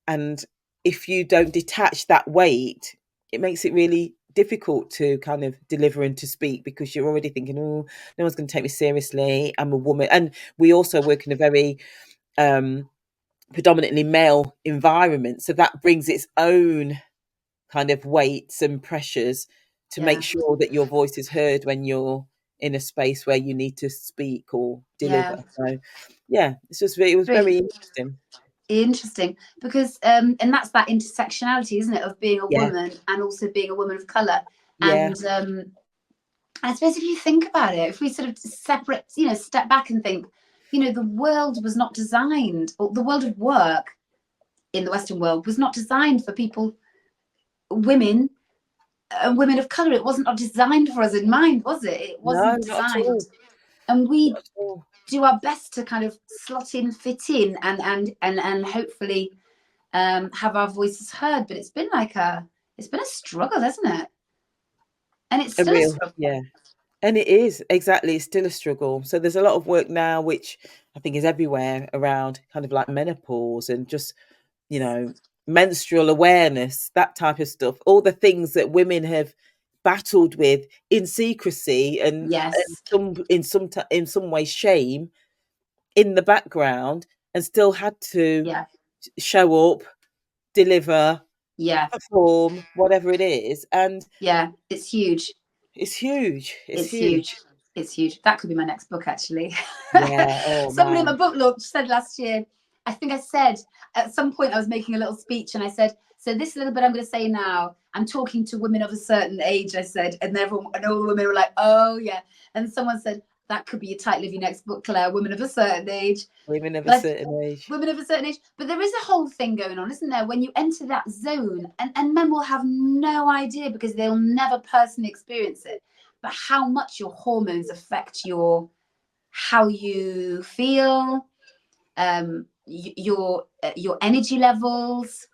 and if you don't detach that weight, it makes it really difficult to kind of deliver and to speak, because you're already thinking, oh, no one's going to take me seriously. I'm a woman. And we also work in a very um, predominantly male environment. So that brings its own kind of weights and pressures to make Yeah. sure that your voice is heard when you're in a space where you need to speak or Yeah. deliver. So, yeah, it was Great. very interesting. Interesting, because and that's that intersectionality, isn't it, of being a Yeah, woman and also being a woman of color. yeah. And I suppose if you think about it, if we sort of separate, step back and think, the world was not designed, or the world of work in the Western world was not designed for people, women, and women of color. It wasn't designed for us in mind, was it? It No, wasn't not at designed. all. And we Not at all. do our best to kind of slot in, fit in, and hopefully have our voices heard. But it's been a struggle, hasn't it? And it's A still a real, struggle. yeah. And it is, exactly, it's still a struggle. So there's a lot of work now, which I think is everywhere, around kind of like menopause and just, you know, menstrual awareness, that type of stuff. All the things that women have battled with in secrecy, and Yes. in some way shame in the background, and still had to Yeah. show up, deliver, Yeah. perform, whatever it is. And Yeah. It's huge. it's huge. It's It's huge. huge. It's huge. That could be my next book, actually. Yeah. Oh Somebody in my man. book launch said last year, I think I said at some point I was making a little speech and I said, so this little bit I'm going to say now, I'm talking to women of a certain age, I said, and everyone, and all the women were like, oh yeah. And someone said, that could be your title of your next book, Claire, Women of a Certain Age. Women of a Like, certain age. women of a certain age. But there is a whole thing going on, isn't there? When you enter that zone, and men will have no idea because they'll never personally experience it, but how much your hormones affect how you feel, your energy levels,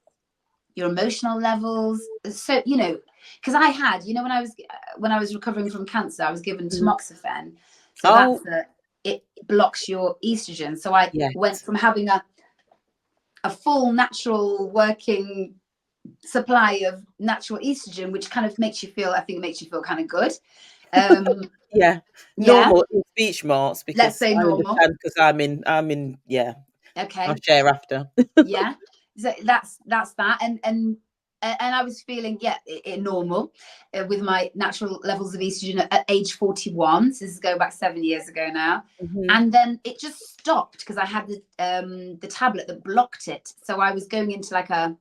your emotional levels. So, you know, because I had, you know, when I was recovering from cancer, I was given Mhm. tamoxifen. So Oh, it blocks your estrogen. So I went yes. from having a full natural working supply of natural estrogen, which kind of makes you feel, I think it makes you feel kind of good. Yeah. Yeah, Normal in speech marks let's because say I normal. understand because I'm in, yeah, I'll Okay. share after. Yeah, so that's that. And I was feeling, yeah, normal with my natural levels of estrogen at age 41. So this is going back 7 years ago now. Mhm. And then it just stopped because I had the tablet that blocked it. So I was going into like a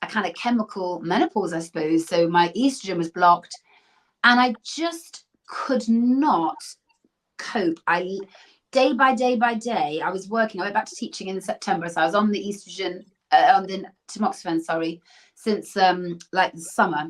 kind of chemical menopause, I suppose. So my estrogen was blocked, and I just could not cope. I Day by day by day, I was working. I went back to teaching in September, so I was on the estrogen, on the tamoxifen, sorry, since like the summer.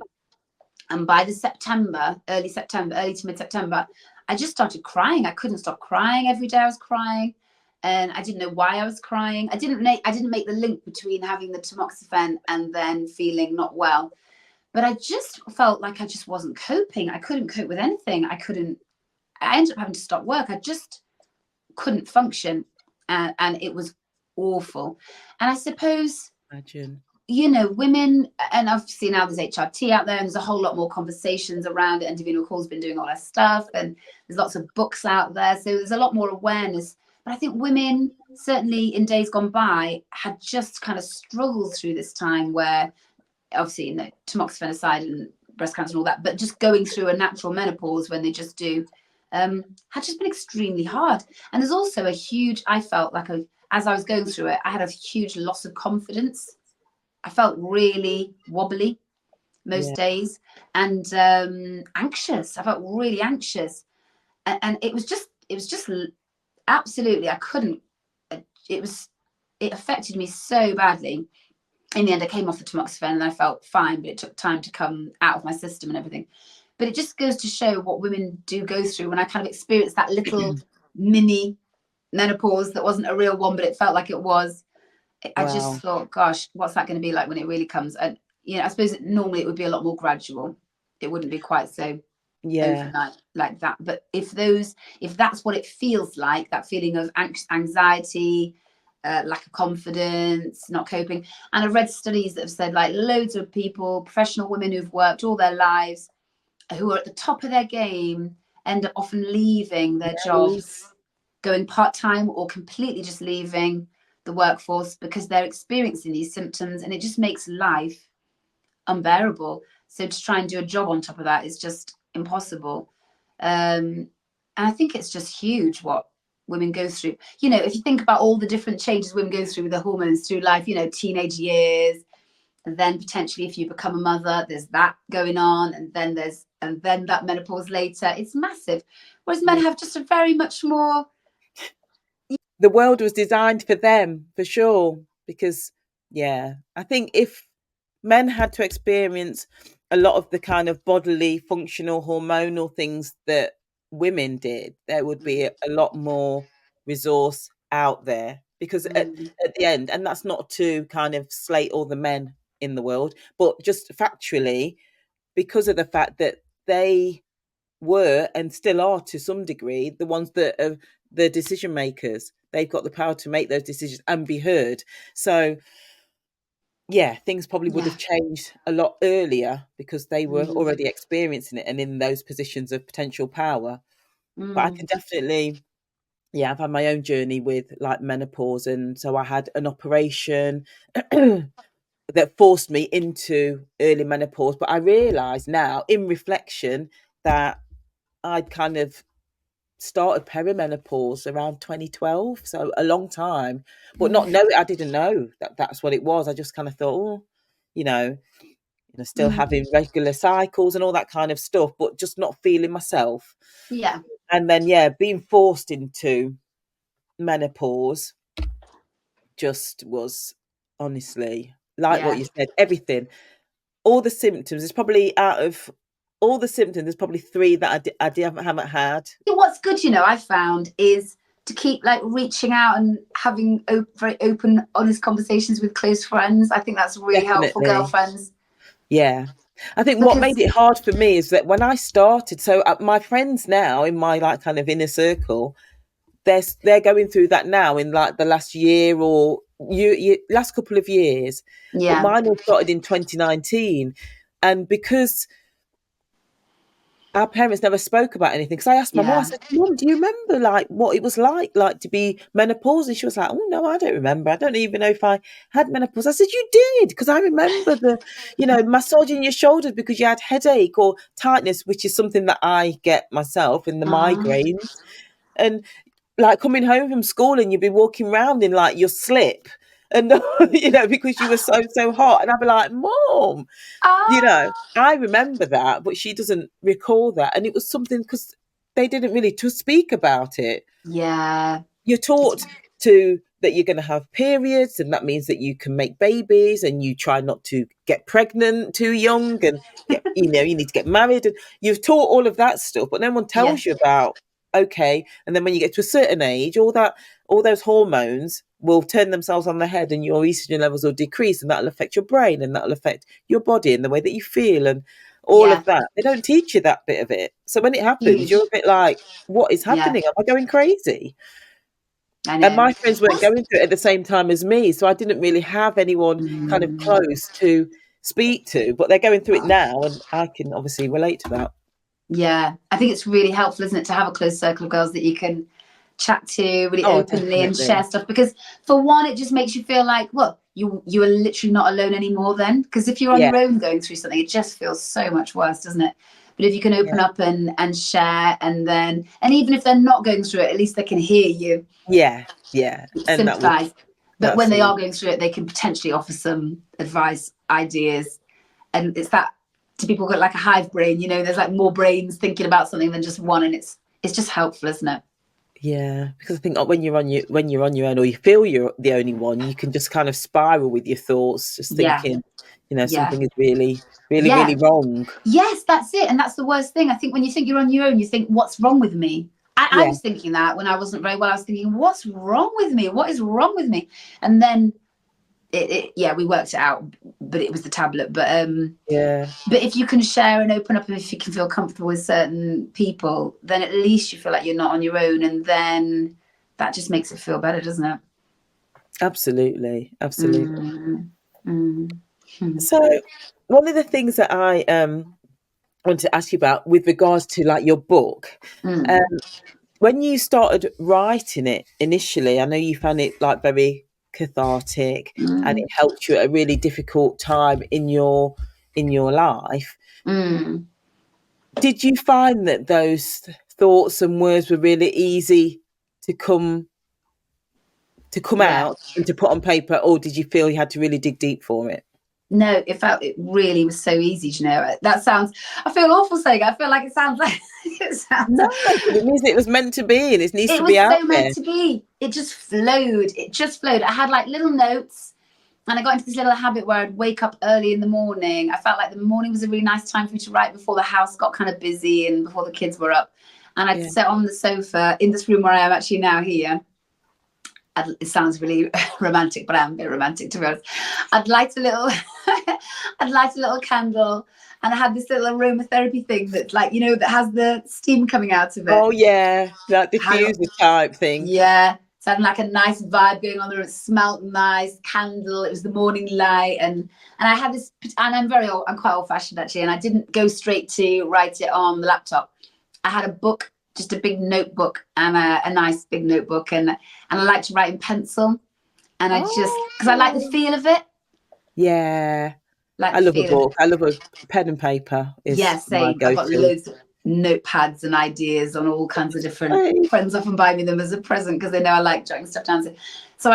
And by the September, early to mid September, I just started crying. I couldn't stop crying. Every day I was crying, and I didn't know why I was crying. I didn't make the link between having the tamoxifen and then feeling not well. But I just felt like I just wasn't coping. I couldn't cope with anything. I ended up having to stop work. I just couldn't function, and it was awful. And I suppose, Imagine. you know, women, and obviously now there's HRT out there, and there's a whole lot more conversations around it. And Davina McCall's been doing all her stuff, and there's lots of books out there, so there's a lot more awareness. But I think women, certainly in days gone by, had just kind of struggled through this time where, obviously, you know, tamoxifen aside and breast cancer and all that, but just going through a natural menopause when they just do, had just been extremely hard. And there's also a huge, I felt like as I was going through it, I had a huge loss of confidence. I felt really wobbly most Yeah. days, and anxious. I felt really anxious, and it was just absolutely, I couldn't. It was, it affected me so badly. In the end, I came off the tamoxifen and I felt fine, but it took time to come out of my system and everything. But it just goes to show what women do go through. When I kind of experienced that little mini menopause that wasn't a real one, but it felt like it was, I just Wow. thought, gosh, what's that going to be like when it really comes? And, you know, I suppose normally it would be a lot more gradual. It wouldn't be quite so Yeah. overnight like that. But if that's what it feels like, that feeling of anxiety, lack of confidence, not coping. And I've read studies that have said, like, loads of people, professional women who've worked all their lives, who are at the top of their game, end up often leaving their Yeah. jobs, going part-time, or completely just leaving the workforce because they're experiencing these symptoms, and it just makes life unbearable. So to try and do a job on top of that is just impossible. And I think it's just huge what women go through. You know, if you think about all the different changes women go through with the hormones through life, you know, teenage years, and then potentially if you become a mother, there's that going on, and then that menopause later. It's massive. Whereas men Yeah. have just a very much more. The world was designed for them, for sure. Because, yeah, I think if men had to experience a lot of the kind of bodily, functional, hormonal things that women did, there would be a lot more resource out there. Because Mm, at the end, and that's not to kind of slate all the men in the world, but just factually, because of the fact that they were and still are to some degree the ones that are the decision makers. They've got the power to make those decisions and be heard. So yeah, things probably would yeah. have changed a lot earlier because they were Mm, already experiencing it and in those positions of potential power. But I mm, can definitely, yeah, I've had my own journey with like menopause, and so I had an operation that forced me into early menopause. But I realise now, in reflection, that I'd kind of started perimenopause around 2012, so a long time, but not know it. I didn't know that that's what it was. I just kind of thought, oh, you know, still mm, having regular cycles and all that kind of stuff, but just not feeling myself. yeah. And then, yeah, being forced into menopause just was honestly like what Yeah. you said, everything, all the symptoms. There's probably out of all the symptoms, there's probably three that I haven't had. What's good, you know, I found is to keep like reaching out and having very open, honest conversations with close friends. I think that's really helpful, Definitely. girlfriends. Yeah. I think what made Because it hard for me is that when I started, so my friends now in my like kind of inner circle, they're going through that now in like the last year or last couple of years, but yeah, mine all started in 2019, and because our parents never spoke about anything. Because I asked my mum, I yeah. said, "Mum, do you remember like what it was like to be menopause?" And she was like, "Oh no, I don't remember. I don't even know if I had menopause." I said, "You did, because I remember massaging your shoulders because you had headache or tightness, which is something that I get myself in the Ah, migraines, and like coming home from school and you'd be walking around in like your slip." And because you were so hot, and I'd be like, "Mom, ah, I remember that, but she doesn't recall that." And it was something because they didn't really to speak about it. yeah, You're taught to that you're going to have periods, and that means that you can make babies, and you try not to get pregnant too young, and you need to get married, and you've taught all of that stuff, but no one yeah, tells you about okay. And then when you get to a certain age, all those hormones will turn themselves on their head, and your estrogen levels will decrease, and that'll affect your brain, and that'll affect your body and the way that you feel, and all yeah. of that. They don't teach you that bit of it. So when it happens, you're Huge. a bit like, what is Yeah, happening? Am I going crazy? I And know. my friends weren't What's going through it at the same time as me, so I didn't really have anyone kind of mm, close to speak to. But they're going through it now, and I can obviously relate to that. yeah, I think it's really helpful, isn't it, to have a close circle of girls that you can chat to really Oh, openly and share definitely. stuff. Because for one, it just makes you feel like, well, you are literally not alone anymore then. Because if you're on Yeah, your own going through something, it just feels so much worse, doesn't it? But if you can yeah, open up and share, and even if they're not going through it, at least they can hear you, yeah, yeah. And sympathize. But when they are absolutely, going through it, they can potentially offer some advice, ideas. And it's that, to people got like a hive brain, there's like more brains thinking about something than just one, and it's just helpful, isn't it? yeah. Because I think when you're on your own, or you feel you're the only one, you can just kind of spiral with your thoughts, just Yeah, thinking, yeah, something is really, really, yeah. really wrong. Yes, that's it. And that's the worst thing. I think when you think you're on your own, you think, what's wrong with me? I Yeah, was thinking that when I wasn't very well. I was thinking, what's wrong with me? What is wrong with me? And then yeah, we worked it out, but it was the tablet. yeah, But if you can share and open up, and if you can feel comfortable with certain people, then at least you feel like you're not on your own, and then that just makes it feel better, doesn't it? absolutely, absolutely. Mm, mm, mm, So one of the things that I want to ask you about with regards to like your book, um, mm, when you started writing it initially, I know you found it like very cathartic, and it mm, helped you at a really difficult time in your life. mm. Did you find that those thoughts and words were really easy to come Yeah. out and to put on paper, or did you feel you had to really dig deep for it? No, it really was so easy, that sounds, I feel awful saying it. I feel like it sounds like it sounds No, like, but it means it was meant to be, and it needs it to be was out so meant there. to be. It just flowed. I had like little notes, and I got into this little habit where I'd wake up early in the morning. I felt like the morning was a really nice time for me to write before the house got kind of busy and before the kids were up. And I'd Yeah. sit on the sofa in this room where I am actually now here. It sounds really romantic, but I am a bit romantic, to be honest. I'd light a little, I'd light a little candle, and I had this little aromatherapy thing that's like, that has the steam coming out of it. Oh yeah, that Had, diffuser type thing. yeah, so I had like a nice vibe going on there. It smelled nice, candle. It was the morning light, and I had this. And I'm quite old fashioned actually, and I didn't go straight to write it on the laptop. I had a book, just a big notebook, and a nice big notebook, and I like to write in pencil, and I just, because I like the Oh feel of it, yeah, like I the love a feel of book. it. I love a pen and paper is Yeah, my same. I've got go-to. loads of notepads and ideas on all kinds of different. Right. Friends often buy me them as a present because they know I like jotting stuff down. So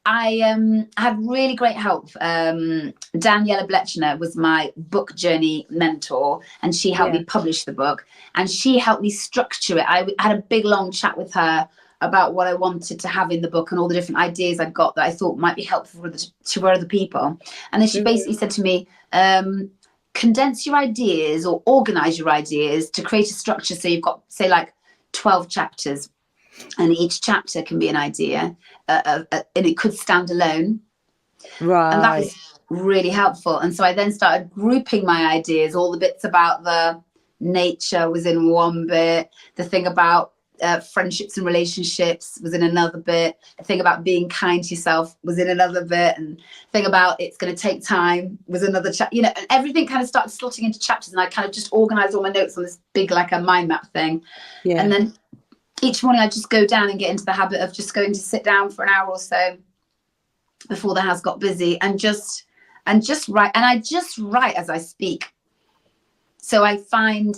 I had really great help. Daniela Blechner was my book journey mentor, and she helped Yeah. me publish the book, and she helped me structure it. I had a big long chat with her about what I wanted to have in the book and all the different ideas I got that I thought might be helpful to other people. And then she Mhm. basically said to me, condense your ideas or organize your ideas to create a structure. So you've got, say, like 12 chapters. and each chapter can be an idea, and it could stand alone. And that Right. was really helpful. And so I then started grouping my ideas. All the bits about the nature was in one bit, the thing about friendships and relationships was in another bit, the thing about being kind to yourself was in another bit, and the thing about it's going to take time was another chapter, and everything kind of started slotting into chapters, and I kind of just organized all my notes on this big, like a mind map thing. Yeah. And then each morning I just go down and get into the habit of just going to sit down for an hour or so before the house got busy and just write. And I just write as I speak. So I find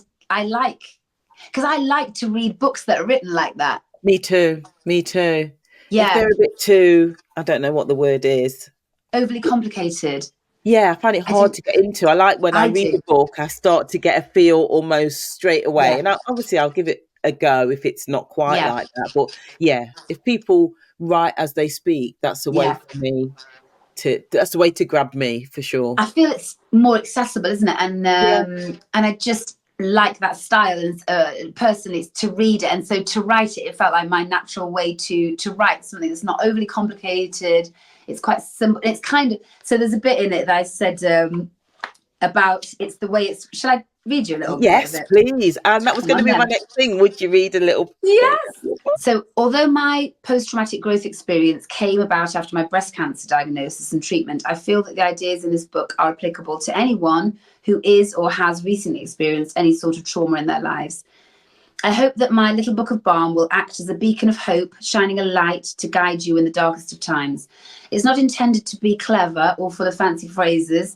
because I like to read books that are written like that. Me too. Yeah. If they're a bit too, I don't know what the word is, Overly complicated. yeah, I find it hard to get into. I like when I read a book, I start to get a feel almost straight away. And obviously I'll give it a go if it's not quite like that. But yeah, if people write as they speak, that's a way for me that's the way to grab me, for sure. I feel it's more accessible, isn't it? And and I just like that style, and personally to read it, and so to write it felt like my natural way to write something that's not overly complicated. It's quite simple. It's kind of, so there's a bit in it that I said about it's the way it's. Shall I read you a little bit of it? Please. And that was going to be my next thing. Would you read a little? Yes. So although my post-traumatic growth experience came about after my breast cancer diagnosis and treatment, I feel that the ideas in this book are applicable to anyone who is or has recently experienced any sort of trauma in their lives. I hope that my little book of balm will act as a beacon of hope, shining a light to guide you in the darkest of times. It's not intended to be clever or full of fancy phrases.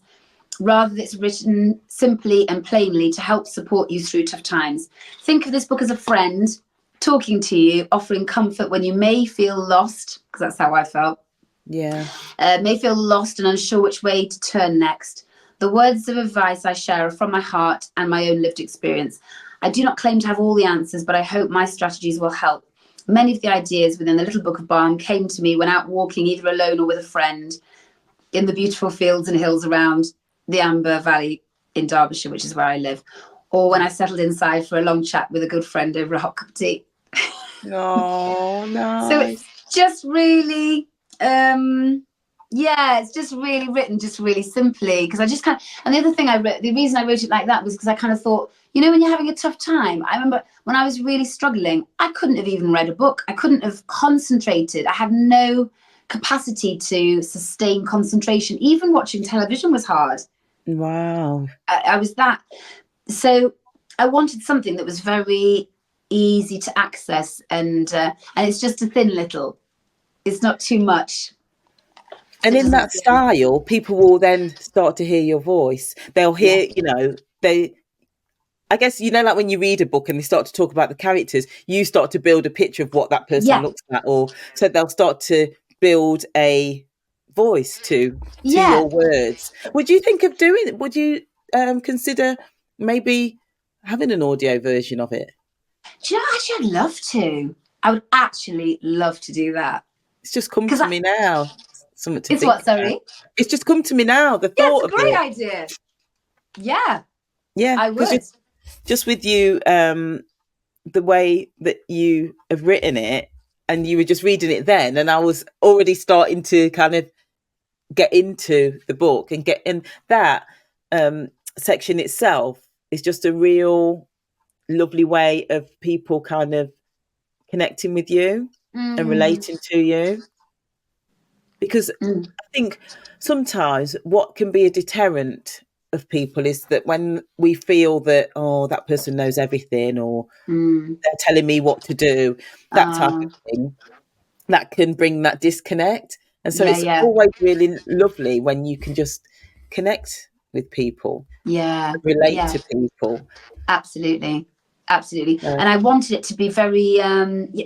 Rather, it's written simply and plainly to help support you through tough times. Think of this book as a friend talking to you, offering comfort when you may feel lost, because that's how I felt. Yeah. May feel lost and unsure which way to turn next. The words of advice I share are from my heart and my own lived experience. I do not claim to have all the answers, but I hope my strategies will help. Many of the ideas within the Little Book of Balm came to me when out walking, either alone or with a friend, in the beautiful fields and hills around the Amber Valley in Derbyshire, which is where I live, or when I settled inside for a long chat with a good friend over a hot cup of tea. Oh, nice. So it's just really, it's just really written just really simply, because I just kind of, and the other thing the reason I wrote it like that was because I kind of thought, when you're having a tough time, I remember when I was really struggling, I couldn't have even read a book. I couldn't have concentrated. I had no capacity to sustain concentration. Even watching television was hard. Wow. I was that. So I wanted something that was very easy to access, and it's just a thin little. It's not too much. And in that style, people will then start to hear your voice. They'll hear, I guess, like when you read a book and they start to talk about the characters, you start to build a picture of what that person looks like, or so they'll start to build a voice to your words. Would you think of would you consider maybe having an audio version of it? Do you know, actually, I'd love to. I would actually love to do that. It's just come to me now. Something to it's think what, sorry? about. It's just come to me now, the thought of it. It's a great idea. Yeah. Yeah. I would. Just with you, the way that you have written it, and you were just reading it then, and I was already starting to kind of get into the book and get in that section itself is just a real lovely way of people kind of connecting with you and relating to you. Because I think sometimes what can be a deterrent of people is that when we feel that, that person knows everything, or they're telling me what to do, that type of thing, that can bring that disconnect. And so it's always really lovely when you can just connect with people, relate to people. Absolutely. And I wanted it to be very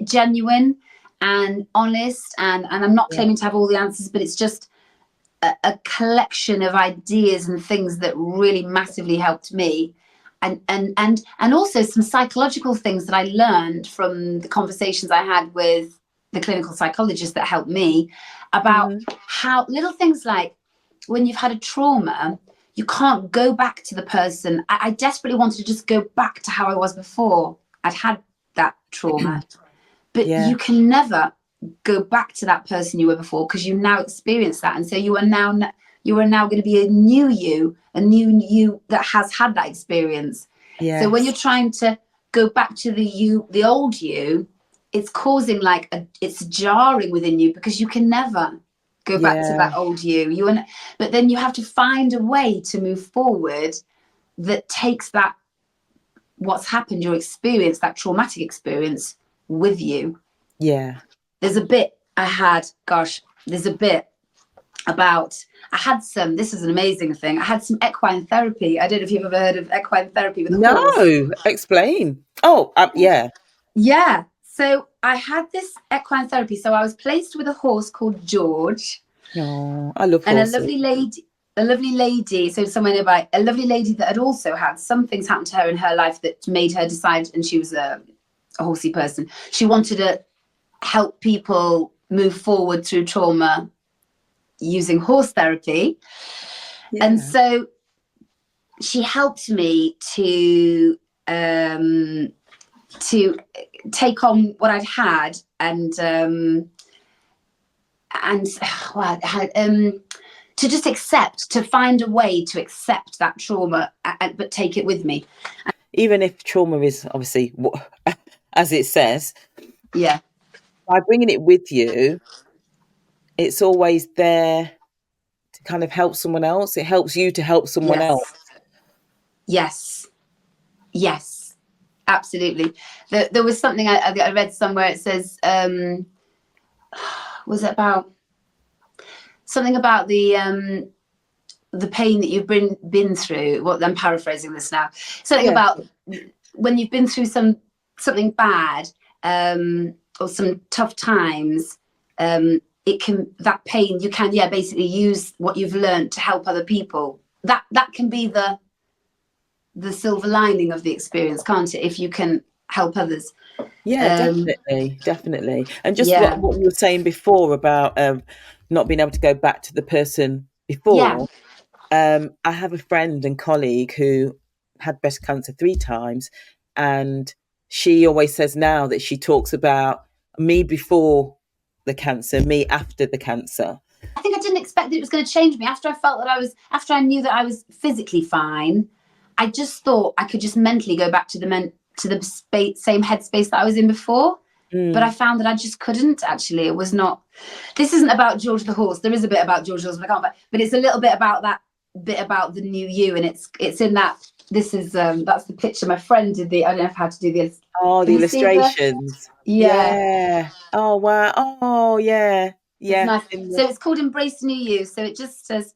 genuine and honest, and I'm not claiming to have all the answers, but it's just a collection of ideas and things that really massively helped me, and also some psychological things that I learned from the conversations I had with the clinical psychologist that helped me about how little things like when you've had a trauma, you can't go back to the person. I desperately wanted to just go back to how I was before I'd had that trauma. but Yeah. you can never go back to that person you were before, because you now experience that, and so you are now going to be a new you that has had that experience. So when you're Yes. trying to go back to the old you, it's causing it's jarring within you, because you can never go back to Yeah. that old you. But then you have to find a way to move forward that takes that, what's happened, your experience, that traumatic experience, with you. Yeah. There's a bit there's a bit about, this is an amazing thing. I had some equine therapy. I don't know if you've ever heard of equine therapy with a horse. No, explain. Oh, yeah. Yeah. So I had this equine therapy. So I was placed with a horse called George, Oh, I love and horses. a lovely lady, so somewhere nearby, a lovely lady that had also had some things happen to her in her life that made her decide, and she was a horsey person. She wanted to help people move forward through trauma using horse therapy. Yeah. And so she helped me to take on what I'd had, and well, to just accept, to find a way to accept that trauma, but take it with me. Even if trauma is obviously, as it says, Yeah. by bringing it with you, it's always there to kind of help someone else. It helps you to help someone else. Yes. Yes. Absolutely. There was something I read somewhere. It says, was it about something about the pain that you've been through? Well, I'm paraphrasing this now. Something about when you've been through something bad, or some tough times. That pain, you can basically use what you've learned to help other people. That can be the silver lining of the experience, can't it? If you can help others. Yeah, definitely. And just Yeah. what you were saying before about not being able to go back to the person Yeah. before. I have a friend and colleague who had breast cancer 3 times, and she always says now that she talks about me before the cancer, me after the cancer. I think I didn't expect that it was going to change me after I knew that I was physically fine. I just thought I could just mentally go back to the same headspace that I was in before. But I found that I just couldn't. Actually, it was not. This isn't about George the horse. There is a bit about George the horse, but I can't. But it's a little bit about that bit about the new you, and it's in that. This is that's the picture my friend did. I don't know how to do this. Oh, the Can you see the? illustrations. Yeah. Yeah. Oh, wow. Oh, yeah. It's Yeah. nice. So it's called Embrace the New You. So it just says,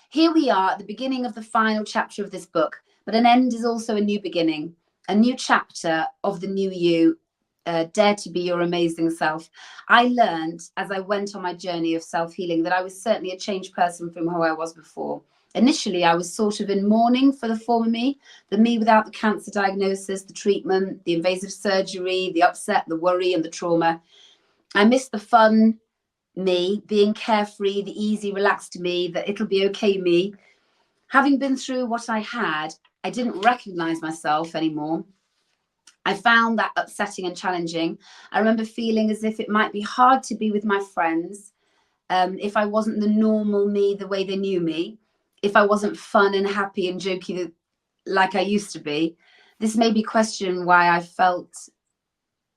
here we are at the beginning of the final chapter of this book, but an end is also a new beginning, a new chapter of the new you. Dare to be your amazing self. I learned as I went on my journey of self-healing that I was certainly a changed person from who I was before. Initially, I was sort of in mourning for the former me, the me without the cancer diagnosis, the treatment, the invasive surgery, the upset, the worry, and the trauma. I missed the fun me, being carefree, the easy, relaxed me, the it'll be okay me. Having been through what I had, I didn't recognize myself anymore. I found that upsetting and challenging. I remember feeling as if it might be hard to be with my friends if I wasn't the normal me, the way they knew me, if I wasn't fun and happy and jokey like I used to be. This made me question why I felt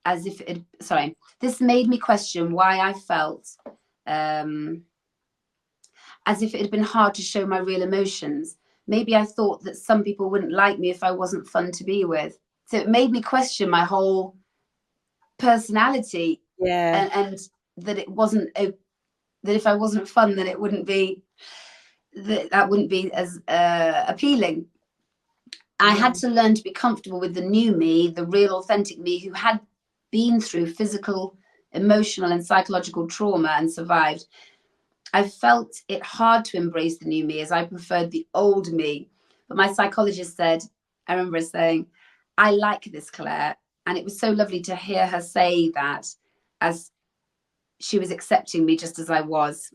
as if it, sorry, this made me question why I felt as if it had been hard to show my real emotions. Maybe I thought that some people wouldn't like me if I wasn't fun to be with. So it made me question my whole personality, Yeah. and that it wasn't that if I wasn't fun, then it wouldn't be that wouldn't be as appealing. I had to learn to be comfortable with the new me, the real authentic me who had been through physical, emotional, and psychological trauma and survived. I felt it hard to embrace the new me as I preferred the old me. But my psychologist said, I remember saying, I like this, Claire. And it was so lovely to hear her say that as she was accepting me just as I was.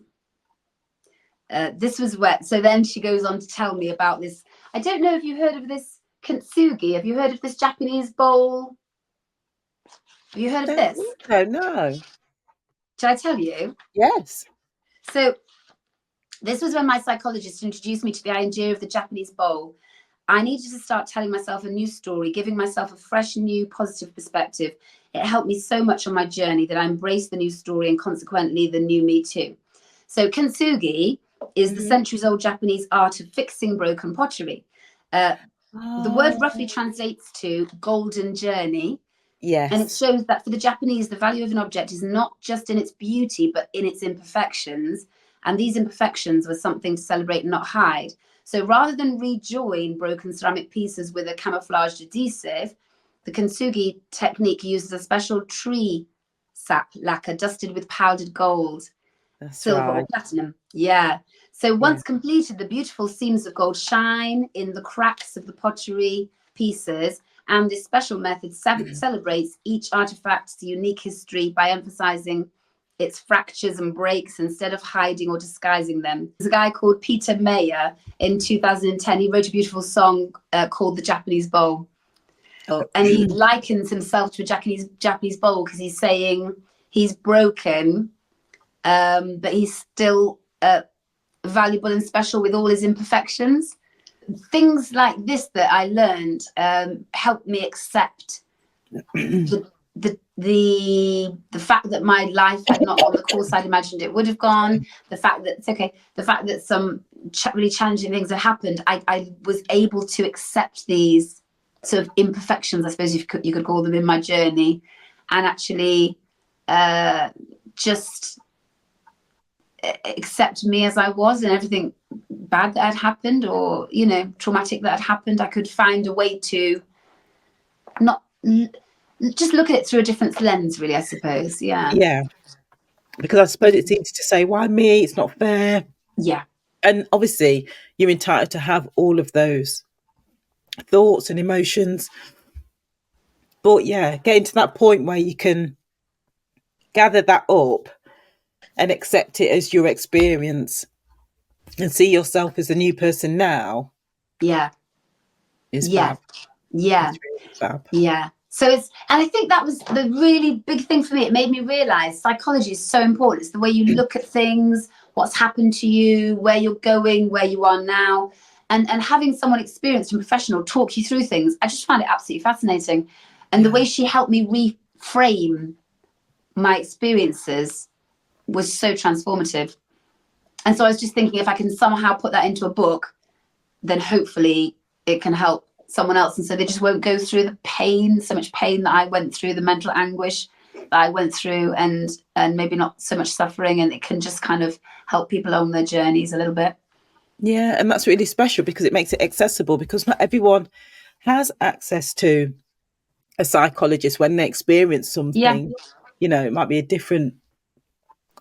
This was where, so then she goes on to tell me about this. I don't know if you heard of this kintsugi. Have you heard of this Japanese bowl? Have you heard of Don't this? think so, no. Should I tell you? Yes. So this was when my psychologist introduced me to the idea of the Japanese bowl. I needed to start telling myself a new story, giving myself a fresh, new, positive perspective. It helped me so much on my journey that I embraced the new story and consequently the new me too. So kintsugi is the centuries-old Japanese art of fixing broken pottery. The word roughly translates to golden journey. And it Yes. shows that for the Japanese, the value of an object is not just in its beauty, but in its imperfections. And these imperfections were something to celebrate and not hide. So rather than rejoin broken ceramic pieces with a camouflaged adhesive, the kintsugi technique uses a special tree sap lacquer dusted with powdered gold, That's silver, or right. platinum. Yeah. So Yeah. once completed, the beautiful seams of gold shine in the cracks of the pottery pieces. And this special method celebrates each artifact's unique history by emphasizing its fractures and breaks instead of hiding or disguising them. There's a guy called Peter Mayer in 2010. He wrote a beautiful song called The Japanese Bowl. And he likens himself to a Japanese bowl because he's saying he's broken, but he's still valuable and special with all his imperfections. Things like this that I learned helped me accept the fact that my life had not gone the course I'd imagined it would have gone. The fact that it's okay. The fact that some really challenging things had happened. I was able to accept these sort of imperfections, I suppose you could call them, in my journey, and actually just accept me as I was, and everything bad that had happened or traumatic that had happened, I could find a way to not just look at it through a different lens, really, I suppose. Yeah. Because I suppose it's easy to say, why me? It's not fair. Yeah. And obviously you're entitled to have all of those thoughts and emotions. But yeah, getting to that point where you can gather that up and accept it as your experience and see yourself as a new person now Yeah. is Yeah. fab. Yeah. It's really fab. Yeah. So and I think that was the really big thing for me. It made me realize psychology is so important. It's the way you look at things, what's happened to you, where you're going, where you are now. And having someone experienced and professional talk you through things, I just found it absolutely fascinating. And the way she helped me reframe my experiences was so transformative. And so I was just thinking, if I can somehow put that into a book, then hopefully it can help someone else. And so they just won't go through the pain, so much pain that I went through, the mental anguish that I went through, and maybe not so much suffering. And it can just kind of help people on their journeys a little bit. Yeah, and that's really special because it makes it accessible, because not everyone has access to a psychologist when they experience Yeah. something. It might be a different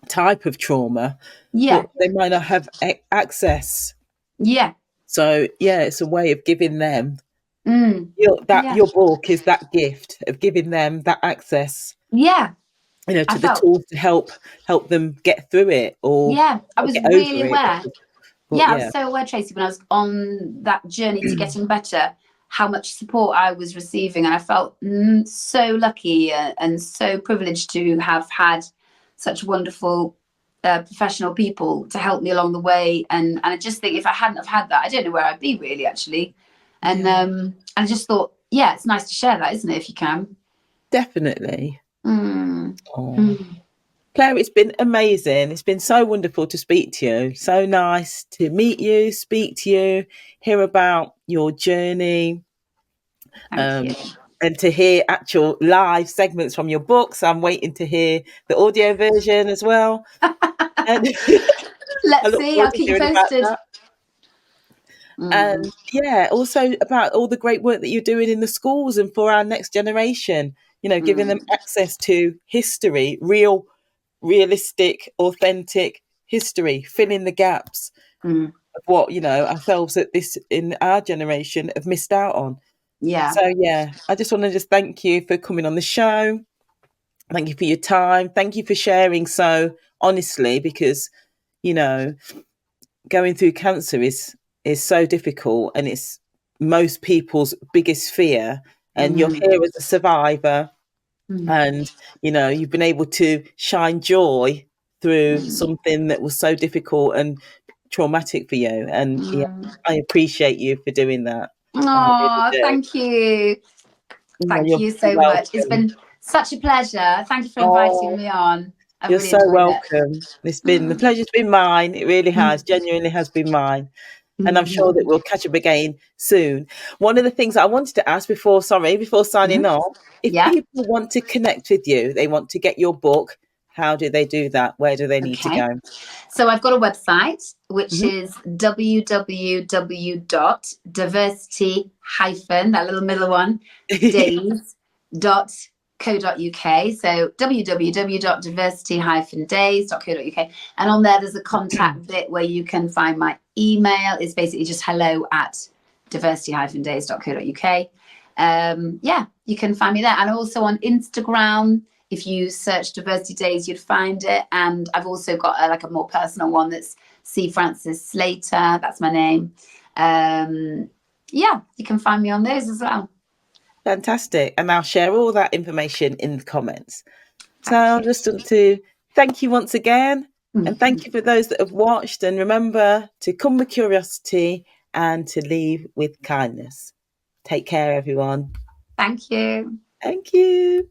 type of trauma, Yeah. but they might not have access. Yeah. So yeah, it's a way of giving them Yeah. your book is that gift of giving them that access, Yeah. I to the felt, tools to help them get through it or yeah, I was get really over it. aware. But Yeah, I yeah, was so aware, Tracy, when I was on that journey to getting better, how much support I was receiving. And I felt so lucky and so privileged to have had such wonderful professional people to help me along the way. And I just think if I hadn't have had that, I don't know where I'd be, really, actually. And yeah, I just thought, yeah, it's nice to share that, isn't it, if you can? definitely. Mm. Oh. Mm. Claire, it's been amazing. It's been so wonderful to speak to you. So nice to meet you, speak to you, hear about your journey, Thank um, you. and to hear actual live segments from your books. I'm waiting to hear the audio version as well. And I Let's look see. forward I'll to keep you hearing about posted. that. Mm. And yeah, also about all the great work that you're doing in the schools and for our next generation, giving them Mm. access to history, realistic, authentic history, filling the gaps Mm. of what, ourselves in our generation have missed out on. Yeah. So yeah, I just want to thank you for coming on the show. Thank you for your time. Thank you for sharing so honestly, because, you know, going through cancer is so difficult, and it's most people's biggest fear. And you're Mm-hmm. here as a survivor, And, you've been able to shine joy through something that was so difficult and traumatic for you. And I appreciate you for doing that. I really Oh, do. thank you. Thank You're you so much. It's welcome. been such a pleasure. Thank you for inviting Oh, me on. I've you're really so enjoyed welcome. The pleasure's been mine. It really has, it. genuinely has been mine. And I'm sure that we'll catch up again soon. One of the things I wanted to ask before signing off, if Yeah. people want to connect with you, they want to get your book, how do they do that? Where do they need to go? So I've got a website, which Mhm. is www.diversity that little middle one, days.co.uk. So www.diversity-days.co.uk. And on there, there's a contact bit where you can find my email. It's basically just hello@diversity-days.co.uk. Yeah, you can find me there. And also on Instagram, if you search Diversity Days, you'd find it. And I've also got a more personal one that's C. Francis-Slater. That's my name. Yeah, you can find me on those as well. Fantastic. And I'll share all that information in the comments. So I'll just want to thank you once again. And thank you for those that have watched. And remember to come with curiosity and to leave with kindness. Take care, everyone. Thank you. Thank you.